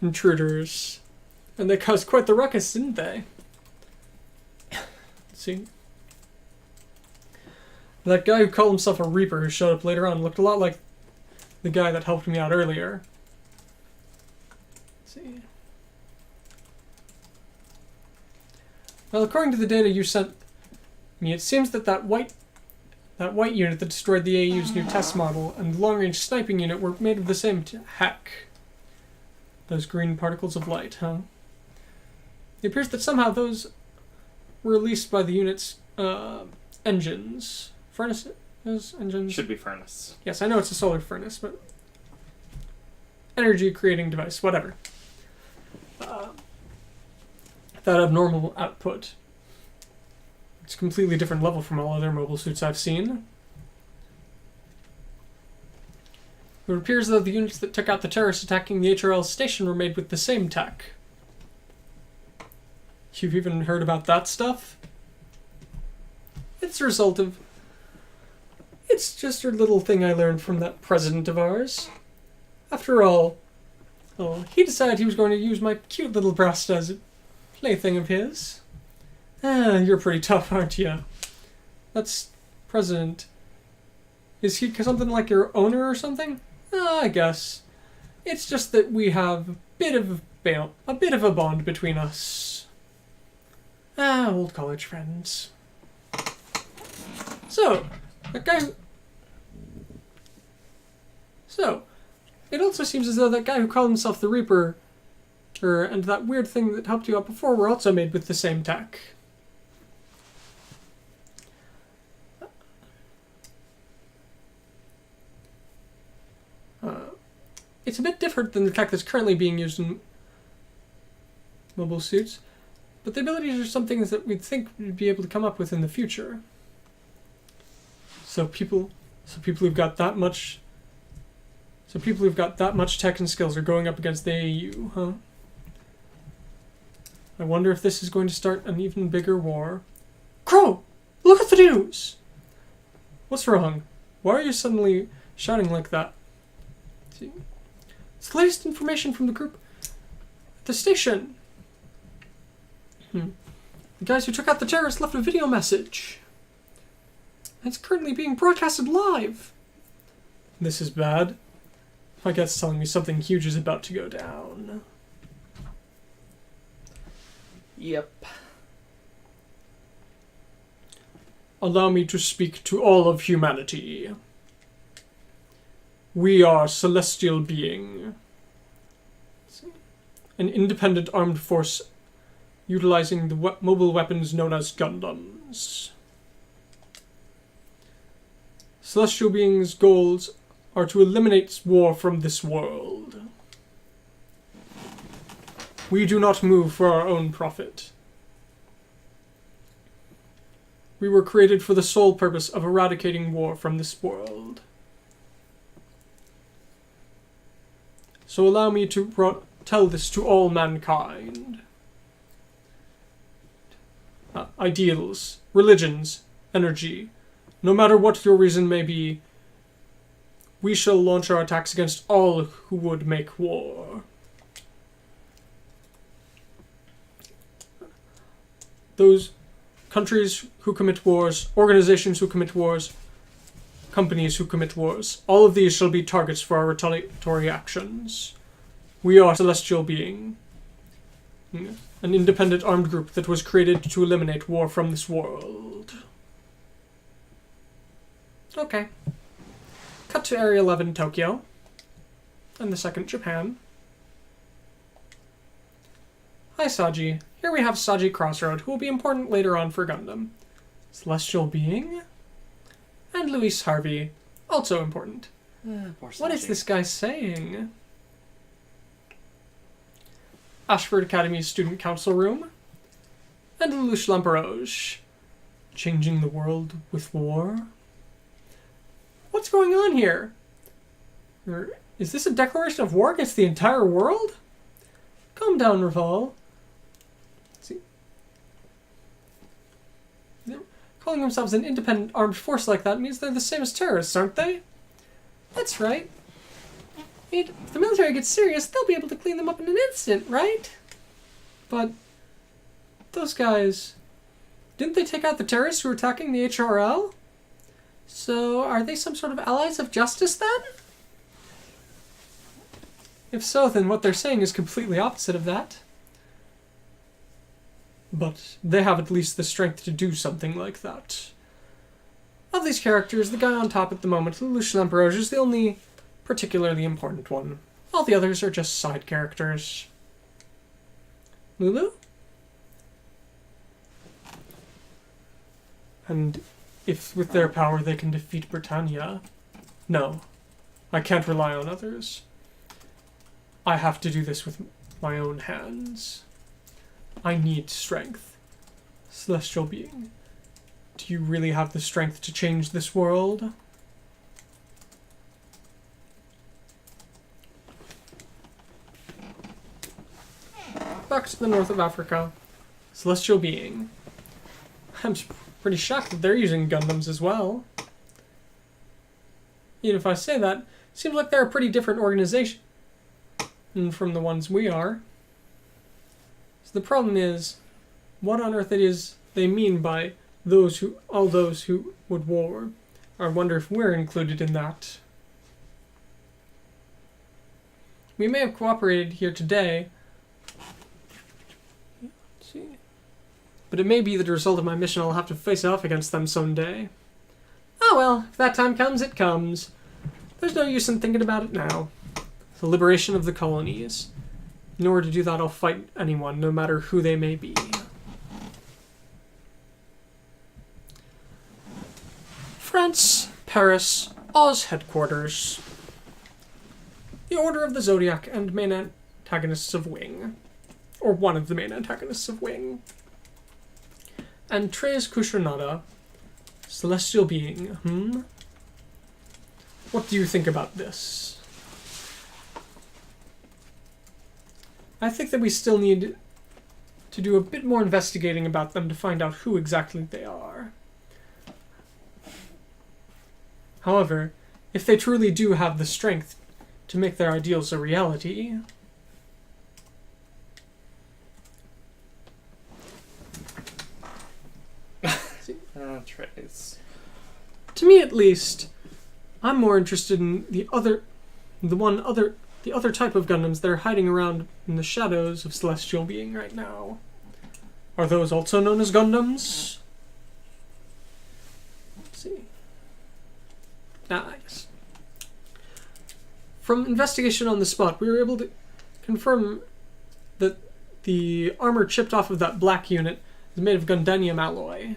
B: intruders. And they caused quite the ruckus, didn't they? Let's see. That guy who called himself a Reaper who showed up later on looked a lot like the guy that helped me out earlier. Let's see. Well, according to the data you sent me, it seems that white unit that destroyed the AU's new test model and the long-range sniping unit were made of the same heck. Those green particles of light, huh? It appears that somehow those were released by the unit's engines. Furnaces? Engines?
A: Should be furnace.
B: Yes, I know it's a solar furnace, but energy-creating device, whatever. That abnormal output. It's a completely different level from all other mobile suits I've seen. It appears though the units that took out the terrorists attacking the HRL station were made with the same tech. You've even heard about that stuff? It's a result of... It's just a little thing I learned from that president of ours. After all, he decided he was going to use my cute little breast as a plaything of his. You're pretty tough, aren't you? That's president. Is he something like your owner or something? I guess. It's just that we have a bit of a bond between us. Old college friends. So, it also seems as though that guy who called himself the Reaper, and that weird thing that helped you out before were also made with the same tech. It's a bit different than the tech that's currently being used in mobile suits, but the abilities are some things that we'd think we'd be able to come up with in the future. So people who've got that much tech and skills are going up against the AU, huh? I wonder if this is going to start an even bigger war. Crowe! Look at the news! What's wrong? Why are you suddenly shouting like that? See? It's the latest information from the group The station. The guys who took out the terrorists left a video message. It's currently being broadcasted live. This is bad. My gut's telling me something huge is about to go down.
A: Yep.
B: Allow me to speak to all of humanity. We are celestial being. An independent armed force utilizing the mobile weapons known as Gundams. Celestial beings' goals are to eliminate war from this world. We do not move for our own profit. We were created for the sole purpose of eradicating war from this world. So allow me to tell this to all mankind. Ideals, religions, energy. No matter what your reason may be, we shall launch our attacks against all who would make war. Those countries who commit wars, organizations who commit wars, companies who commit wars, all of these shall be targets for our retaliatory actions. We are a celestial being, an independent armed group that was created to eliminate war from this world. Okay. Cut to Area 11, Tokyo, and the second Japan. Hi, Saji. Here we have Saji Crossroad, who will be important later on for Gundam. Celestial Being? And Luis Harvey, also important. What is this guy saying? Ashford Academy's Student Council Room. And Lelouch Lamperouge. Changing the world with war? What's going on here? Is this a declaration of war against the entire world? Calm down, Raval. See. Calling themselves an independent armed force like that means they're the same as terrorists, aren't they? That's right. If the military gets serious, they'll be able to clean them up in an instant, right? But those guys, didn't they take out the terrorists who were attacking the HRL? So are they some sort of allies of justice then? If so, then what they're saying is completely opposite of that. But they have at least the strength to do something like that. Of these characters, the guy on top at the moment, Lelouch Lamperouge, is the only particularly important one. All the others are just side characters. Lulu? And if with their power they can defeat Britannia, no, I can't rely on others. I have to do this with my own hands. I need strength. Celestial Being, do you really have the strength to change this world? Back to the north of Africa. Celestial Being. I'm pretty shocked that they're using Gundams as well. Even if I say that, it seems like they're a pretty different organization from the ones we are. So the problem is, what on earth it is they mean by all those who would war. I wonder if we're included in that. We may have cooperated here today, but it may be that the result of my mission I'll have to face off against them someday. Oh well, if that time comes, it comes. There's no use in thinking about it now. The liberation of the colonies. In order to do that, I'll fight anyone, no matter who they may be. France, Paris, Oz headquarters. The Order of the Zodiac and main antagonists of Wing. Or one of the main antagonists of Wing. And Treize Kushernada, Celestial Being, What do you think about this? I think that we still need to do a bit more investigating about them to find out who exactly they are. However, if they truly do have the strength to make their ideals a reality,
A: countries.
B: To me, at least, I'm more interested in the other type of Gundams that are hiding around in the shadows of celestial being right now. Are those also known as Gundams? Let's see. Yes. From investigation on the spot, we were able to confirm that the armor chipped off of that black unit is made of Gundanium alloy.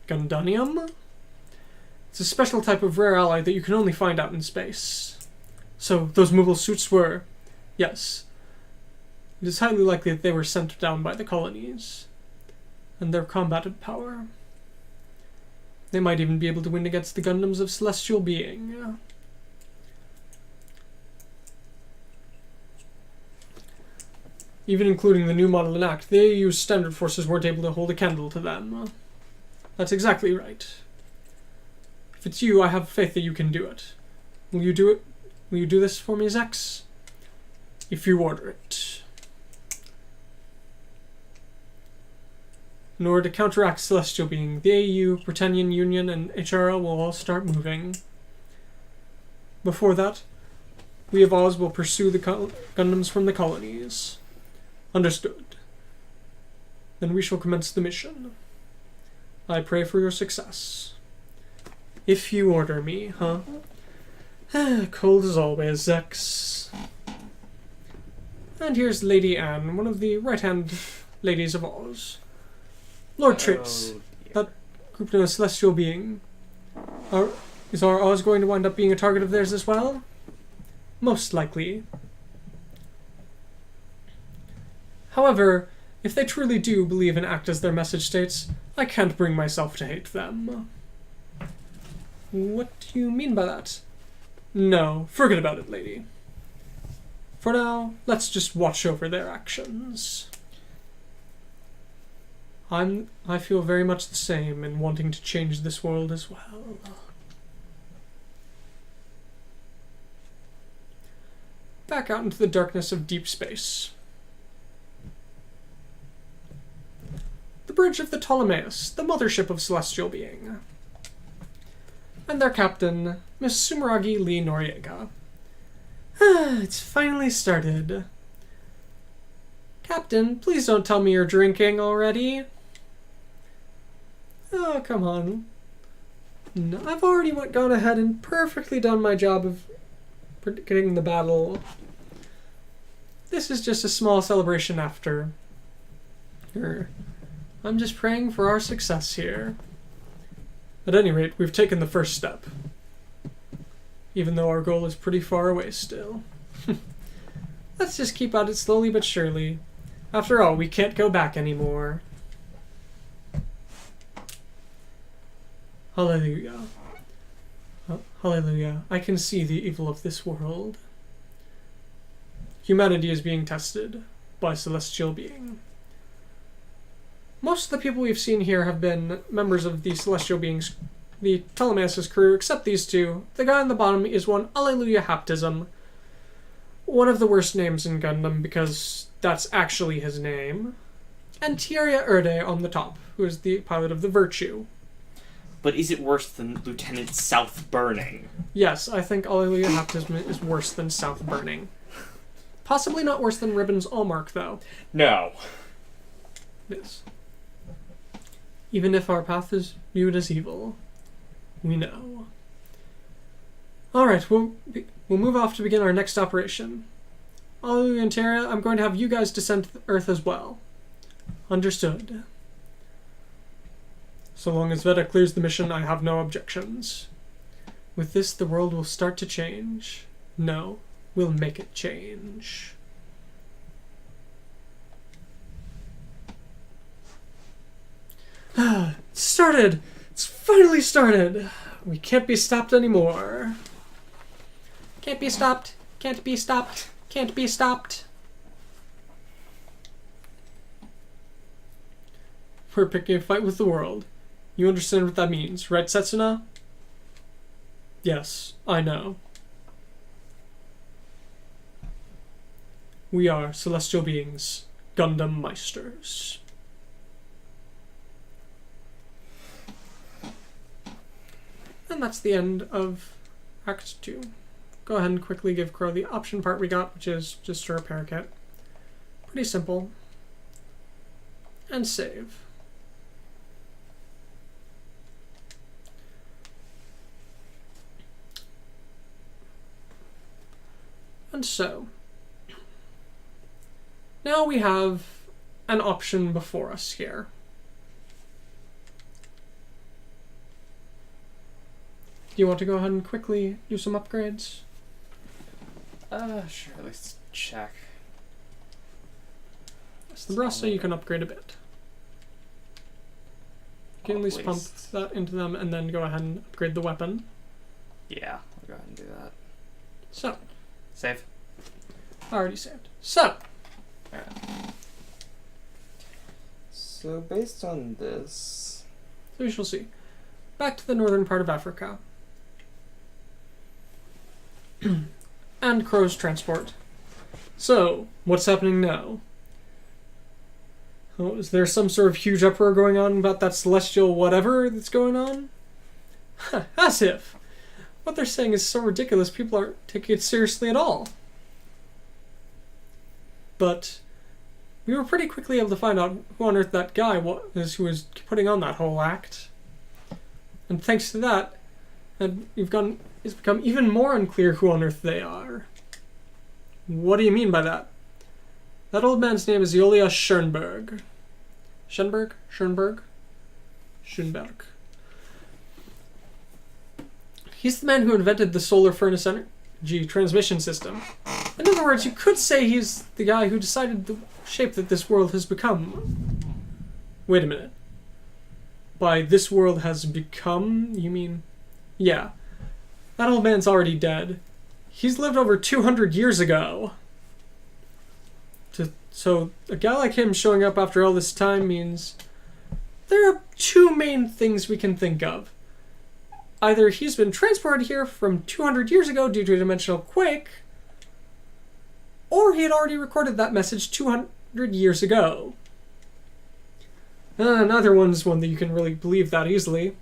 B: Gundanium? It's a special type of rare alloy that you can only find out in space. So, those mobile suits were... Yes. It is highly likely that they were sent down by the colonies. And their combative power. They might even be able to win against the Gundams of celestial being. Even including the new model in Act, the AU's standard forces weren't able to hold a candle to them. That's exactly right. If it's you, I have faith that you can do it. Will you do it? Will you do this for me, Zex? If you order it. In order to counteract Celestial Being, the AU, Britannian Union, and HRL will all start moving. Before that, we of Oz will pursue the Gundams from the colonies. Understood. Then we shall commence the mission. I pray for your success. If you order me, huh? Cold as always, Zex. And here's Lady Anne, one of the right-hand ladies of Oz. Lord Trix, that group known as Celestial Being. Is our Oz going to wind up being a target of theirs as well? Most likely. However, if they truly do believe and act as their message states, I can't bring myself to hate them. What do you mean by that? No, forget about it, lady. For now, let's just watch over their actions. I feel very much the same in wanting to change this world as well. Back out into the darkness of deep space. The bridge of the Ptolemaeus, the mothership of Celestial Being. And their captain, Miss Sumeragi Lee Noriega. It's finally started. Captain, please don't tell me you're drinking already. Oh, come on. No, I've already gone ahead and perfectly done my job of predicting the battle. This is just a small celebration after. I'm just praying for our success here. At any rate, we've taken the first step. Even though our goal is pretty far away still. Let's just keep at it slowly but surely. After all, we can't go back anymore. Hallelujah. Hallelujah. I can see the evil of this world. Humanity is being tested by Celestial Being. Most of the people we've seen here have been members of the Celestial Beings, the Ptolemaeus' crew, except these two. The guy on the bottom is one Alleluia Haptism. One of the worst names in Gundam, because that's actually his name. And Tieria Erde on the top, who is the pilot of the Virtue.
A: But is it worse than Lieutenant South Burning?
B: Yes, I think Alleluia Haptism is worse than South Burning. Possibly not worse than Ribbon's Allmark, though.
A: No.
B: It is. Even if our path is viewed as evil, we know. Alright, we'll move off to begin our next operation. Alleluia and Terra, I'm going to have you guys descend to the Earth as well. Understood. So long as Veda clears the mission, I have no objections. With this, the world will start to change. No, we'll make it change. It's started! It's finally started! We can't be stopped anymore. Can't be stopped. Can't be stopped. Can't be stopped. We're picking a fight with the world. You understand what that means, right, Setsuna? Yes, I know. We are Celestial Beings, Gundam Meisters. And that's the end of Act 2. Go ahead and quickly give Crowe the option part we got, which is just a repair kit. Pretty simple. And save. And so, now we have an option before us here. Do you want to go ahead and quickly do some upgrades?
A: Sure, let's check.
B: The Brust, so you can upgrade a bit. You can at least pump
A: Waste.
B: that into them and then go ahead and upgrade the weapon.
A: Yeah, I'll go ahead and do that.
B: So,
A: Save.
B: already saved. So,
A: Alright. So based on this...
B: so we shall see. Back to the northern part of Africa. And Crowe's transport. So, what's happening now? Oh, is there some sort of huge uproar going on about that celestial whatever that's going on? As if. What they're saying is so ridiculous, people aren't taking it seriously at all. But we were pretty quickly able to find out who on earth that guy was who was putting on that whole act. And thanks to that, it's become even more unclear who on earth they are. What do you mean by that? That old man's name is Julius Schoenberg. Schoenberg? Schoenberg. He's the man who invented the solar furnace energy transmission system. In other words, you could say he's the guy who decided the shape that this world has become. Wait a minute. By this world has become, you mean? Yeah. That old man's already dead. He's lived over 200 years ago. So a guy like him showing up after all this time means there are two main things we can think of. Either he's been transported here from 200 years ago due to a dimensional quake, or he had already recorded that message 200 years ago. Neither one's one that you can really believe that easily.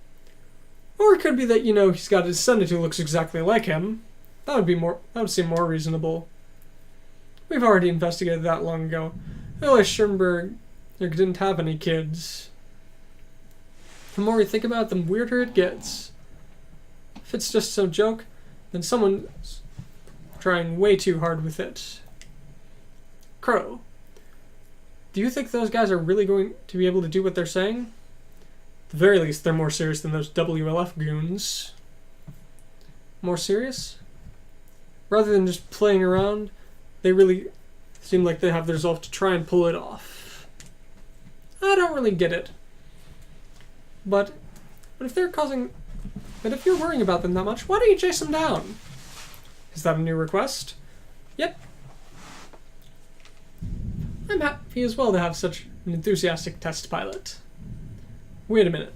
B: Or it could be that, he's got a descendant who looks exactly like him. That would seem more reasonable. We've already investigated that long ago. Julius Schoenberg didn't have any kids. The more we think about it, the weirder it gets. If it's just some joke, then someone's trying way too hard with it. Crowe, do you think those guys are really going to be able to do what they're saying? At the very least, they're more serious than those WLF goons. More serious? Rather than just playing around, they really seem like they have the resolve to try and pull it off. I don't really get it. But if you're worrying about them that much, why don't you chase them down? Is that a new request? Yep. I'm happy as well to have such an enthusiastic test pilot. Wait a minute.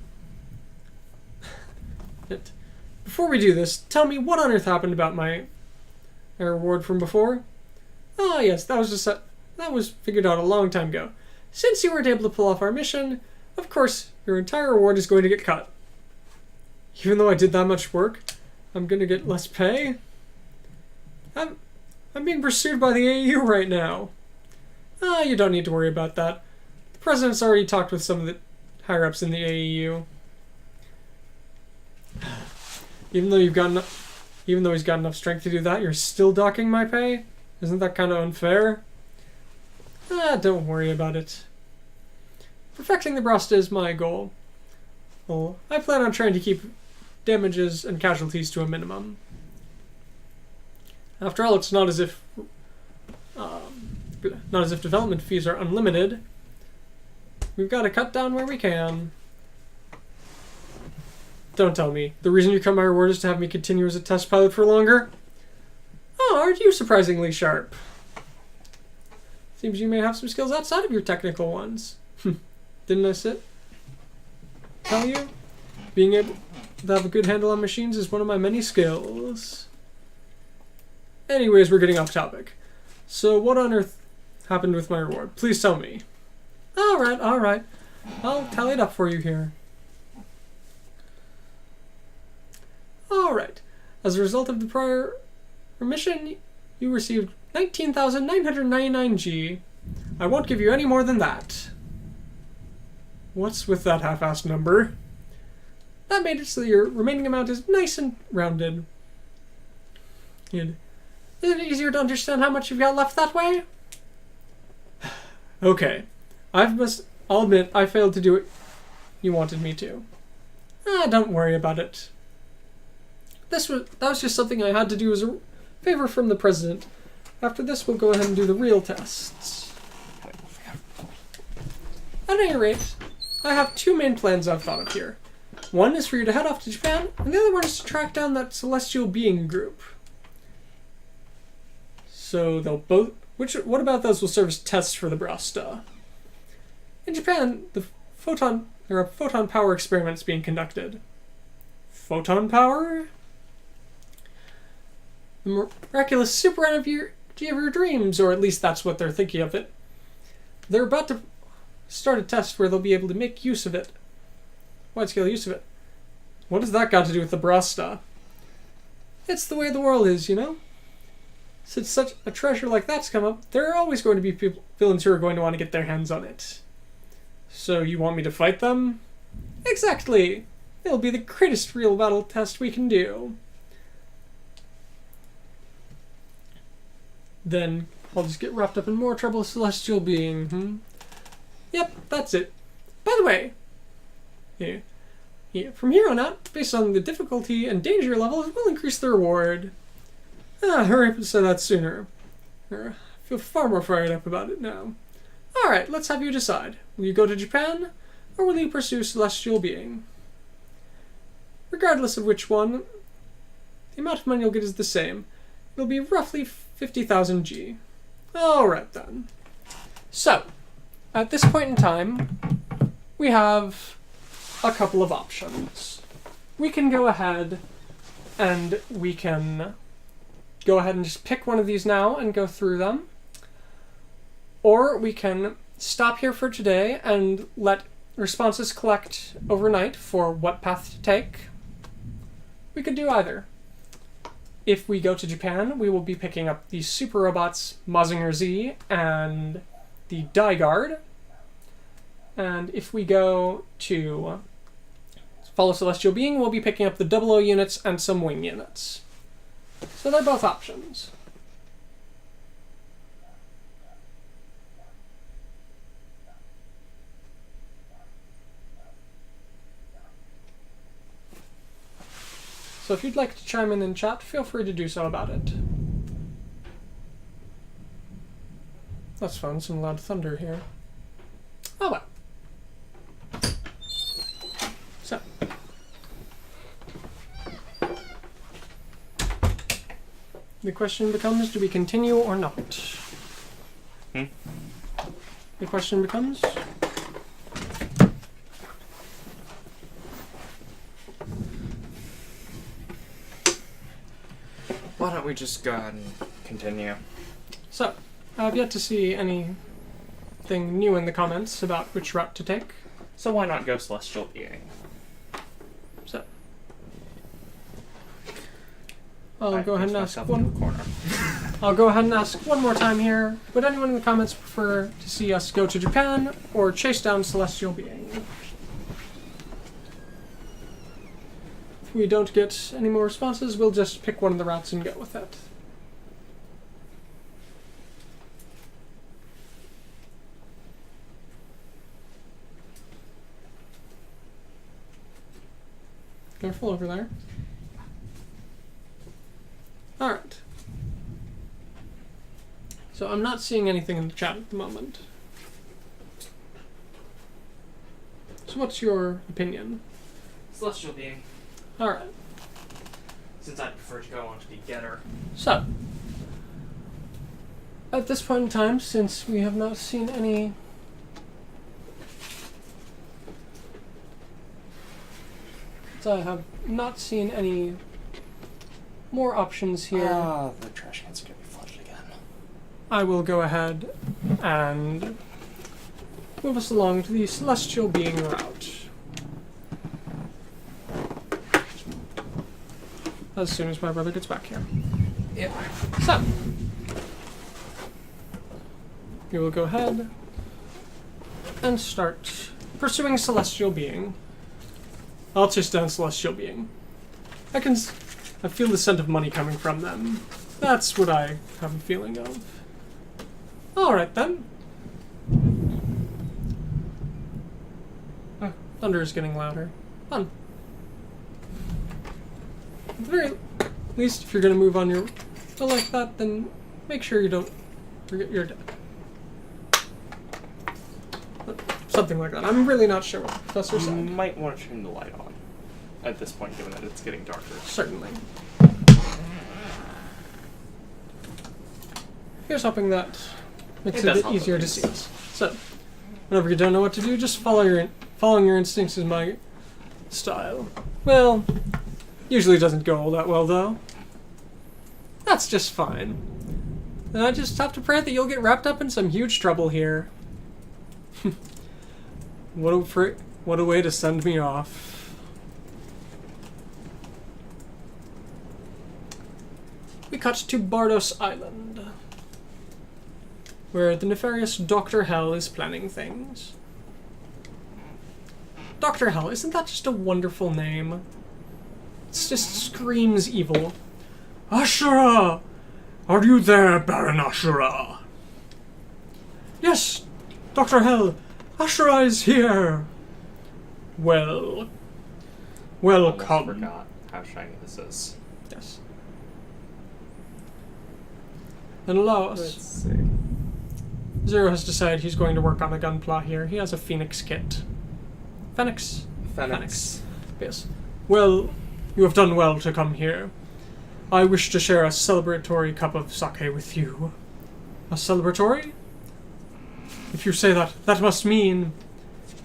B: Before we do this, tell me what on earth happened about my reward from before? Ah, yes, that was figured out a long time ago. Since you weren't able to pull off our mission, of course, your entire reward is going to get cut. Even though I did that much work, I'm going to get less pay? I'm being pursued by the AU right now. You don't need to worry about that. The president's already talked with some of the higher-ups in the AEU. Even though he's got enough strength to do that, you're still docking my pay? Isn't that kind of unfair? Don't worry about it. Perfecting the Brust is my goal. Well, I plan on trying to keep damages and casualties to a minimum. After all, it's not as if development fees are unlimited. We've got to cut down where we can. Don't tell me. The reason you cut my reward is to have me continue as a test pilot for longer? Oh, aren't you surprisingly sharp? Seems you may have some skills outside of your technical ones. Didn't I tell you? Being able to have a good handle on machines is one of my many skills. Anyways, we're getting off topic. So what on earth happened with my reward? Please tell me. Alright. I'll tally it up for you here. Alright. As a result of the prior remission, you received 19,999 G. I won't give you any more than that. What's with that half-assed number? That made it so your remaining amount is nice and rounded. Good. Isn't it easier to understand how much you've got left that way? Okay. I'll admit, I failed to do what you wanted me to. Don't worry about it. That was just something I had to do as a favor from the president. After this, we'll go ahead and do the real tests. At any rate, I have two main plans I've thought of here. One is for you to head off to Japan, and the other one is to track down that celestial being group. So they'll both... What about those will serve as tests for the Brust? In Japan, there are photon power experiments being conducted. Photon power? The miraculous super energy of your dreams, or at least that's what they're thinking of it. They're about to start a test where they'll be able to make use of it. Wide-scale use of it. What has that got to do with the Brust? It's the way the world is, you know? Since such a treasure like that's come up, there are always going to be villains who are going to want to get their hands on it. So you want me to fight them? Exactly! It'll be the greatest real battle test we can do. Then I'll just get wrapped up in more trouble, celestial being. Yep, that's it. By the way, from here on out, based on the difficulty and danger levels, we'll increase the reward. Hurry up and say that sooner. I feel far more fired up about it now. Alright, let's have you decide. Will you go to Japan, or will you pursue celestial being? Regardless of which one, the amount of money you'll get is the same. It'll be roughly 50,000 G. Alright then. So, at this point in time, we have a couple of options. We can go ahead and just pick one of these now and go through them. Or we can stop here for today and let responses collect overnight for what path to take. We could do either. If we go to Japan, we will be picking up the super robots Mazinger Z and the Die Guard. And if we go to follow Celestial Being, we'll be picking up the 00 units and some wing units. So they're both options. So if you'd like to chime in chat, feel free to do so about it. That's fun, some loud thunder here. Oh well. So. The question becomes, do we continue or not? The question becomes...
A: Why don't we just go ahead and continue?
B: So, I've yet to see anything new in the comments about which route to take.
A: So why not go Celestial Being?
B: So, I'll go ahead and ask one. I'll go ahead and ask one more time here. Would anyone in the comments prefer to see us go to Japan or chase down Celestial Being? If we don't get any more responses, we'll just pick one of the routes and go with it. Careful over there. Alright. So I'm not seeing anything in the chat at the moment. So what's your opinion?
A: Celestial Being.
B: Alright.
A: Since I prefer to go on to be Getter.
B: So, at this point in time, since we have not seen any... So I have not seen any more options here.
A: The trash cans are going to be flooded again.
B: I will go ahead and move us along to the Celestial Being route. as soon as my brother gets back here.
A: Yeah.
B: So, we will go ahead and start pursuing Celestial Being. I'll chase down Celestial Being. I feel the scent of money coming from them. That's what I have a feeling of. Alright then. Thunder is getting louder. Fun. At the very least, if you're going to move on your will like that, then make sure you don't forget you're dead. Something like that. I'm really not sure what the professor
A: You
B: said.
A: might want to turn the light on at this point, given that it's getting darker.
B: Certainly. Here's hoping that makes it a bit easier to see us. So, whenever you don't know what to do, just following your instincts is my style. Well, usually doesn't go all that well, though. That's just fine. And I just have to pray that you'll get wrapped up in some huge trouble here. What a way to send me off. We cut to Bardos Island, where the nefarious Dr. Hell is planning things. Dr. Hell, isn't that just a wonderful name? It just screams evil. Ashura! Are you there, Baron Ashura? Yes, Dr. Hell, Ashura is here. Well, welcome.
A: I forgot how shiny this is.
B: Yes. Then allow us.
A: Let's see.
B: Zero has decided he's going to work on a gunpla here. He has a Phoenix kit. Phoenix?
A: Phoenix.
B: Yes. Well, you have done well to come here. I wish to share a celebratory cup of sake with you. A celebratory? If you say that, that must mean...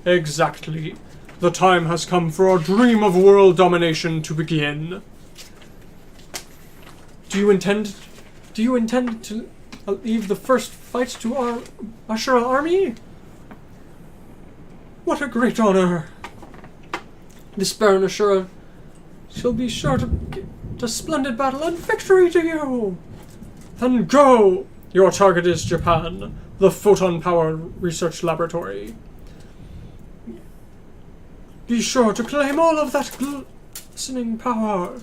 B: Exactly. The time has come for our dream of world domination to begin. Do you intend to leave the first fight to our Ashura army? What a great honor! This Baron Ashura shall be sure to splendid battle and victory to you! Then go! Your target is Japan, the Photon Power Research Laboratory. Be sure to claim all of that glistening power.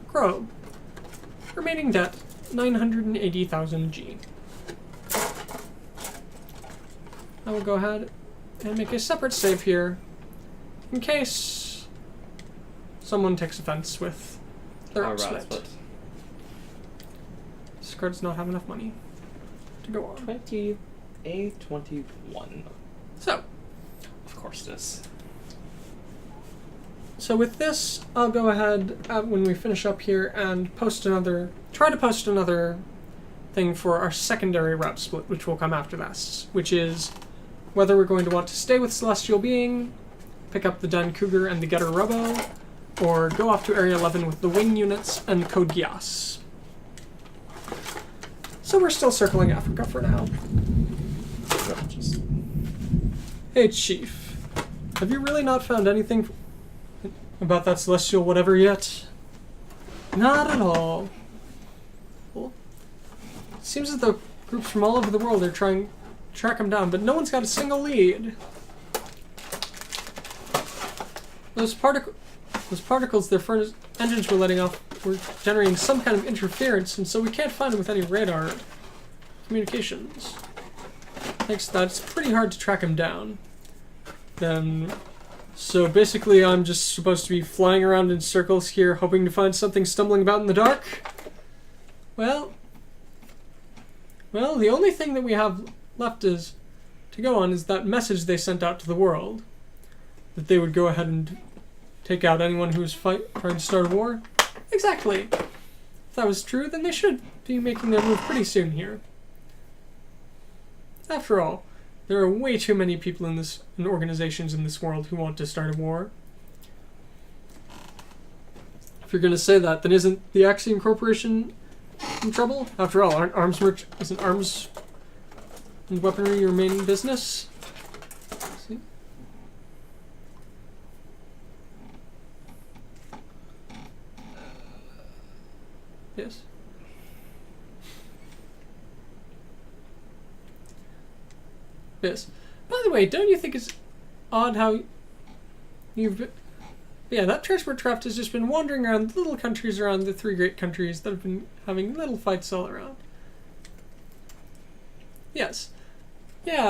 B: Crowe. Remaining debt, 980,000 G. I will go ahead and make a separate save here, in case someone takes offense with their split. This card does not have enough money to go on.
A: 21.
B: So,
A: Of course it is.
B: So with this, I'll go ahead when we finish up here and try to post another thing for our secondary route split, which will come after this, which is whether we're going to want to stay with Celestial Being, pick up the Dan Cougar and the Getter Robo, or go off to Area 11 with the Wing units and Code Geass. So we're still circling Africa for now. Hey Chief, have you really not found anything about that celestial whatever yet? Not at all. Well, it seems as though groups from all over the world are trying to track him down, but no one's got a single lead. Those particles their furnace engines were letting off were generating some kind of interference, and so we can't find them with any radar communications. Thanks to that, it's pretty hard to track him down. So basically I'm just supposed to be flying around in circles here, hoping to find something stumbling about in the dark? Well, the only thing that we have left to go on is that message they sent out to the world. That they would go ahead and take out anyone who was trying to start a war. Exactly. If that was true, then they should be making their move pretty soon here. After all, there are way too many people in organizations in this world who want to start a war. If you're going to say that, then isn't the Axiom Corporation in trouble? After all, isn't arms and weaponry your main business? See? Yes. Yes. By the way, don't you think it's odd how you've been... Yeah, that transport craft has just been wandering around little countries around the 3 great countries that have been having little fights all around. Yes. Yeah.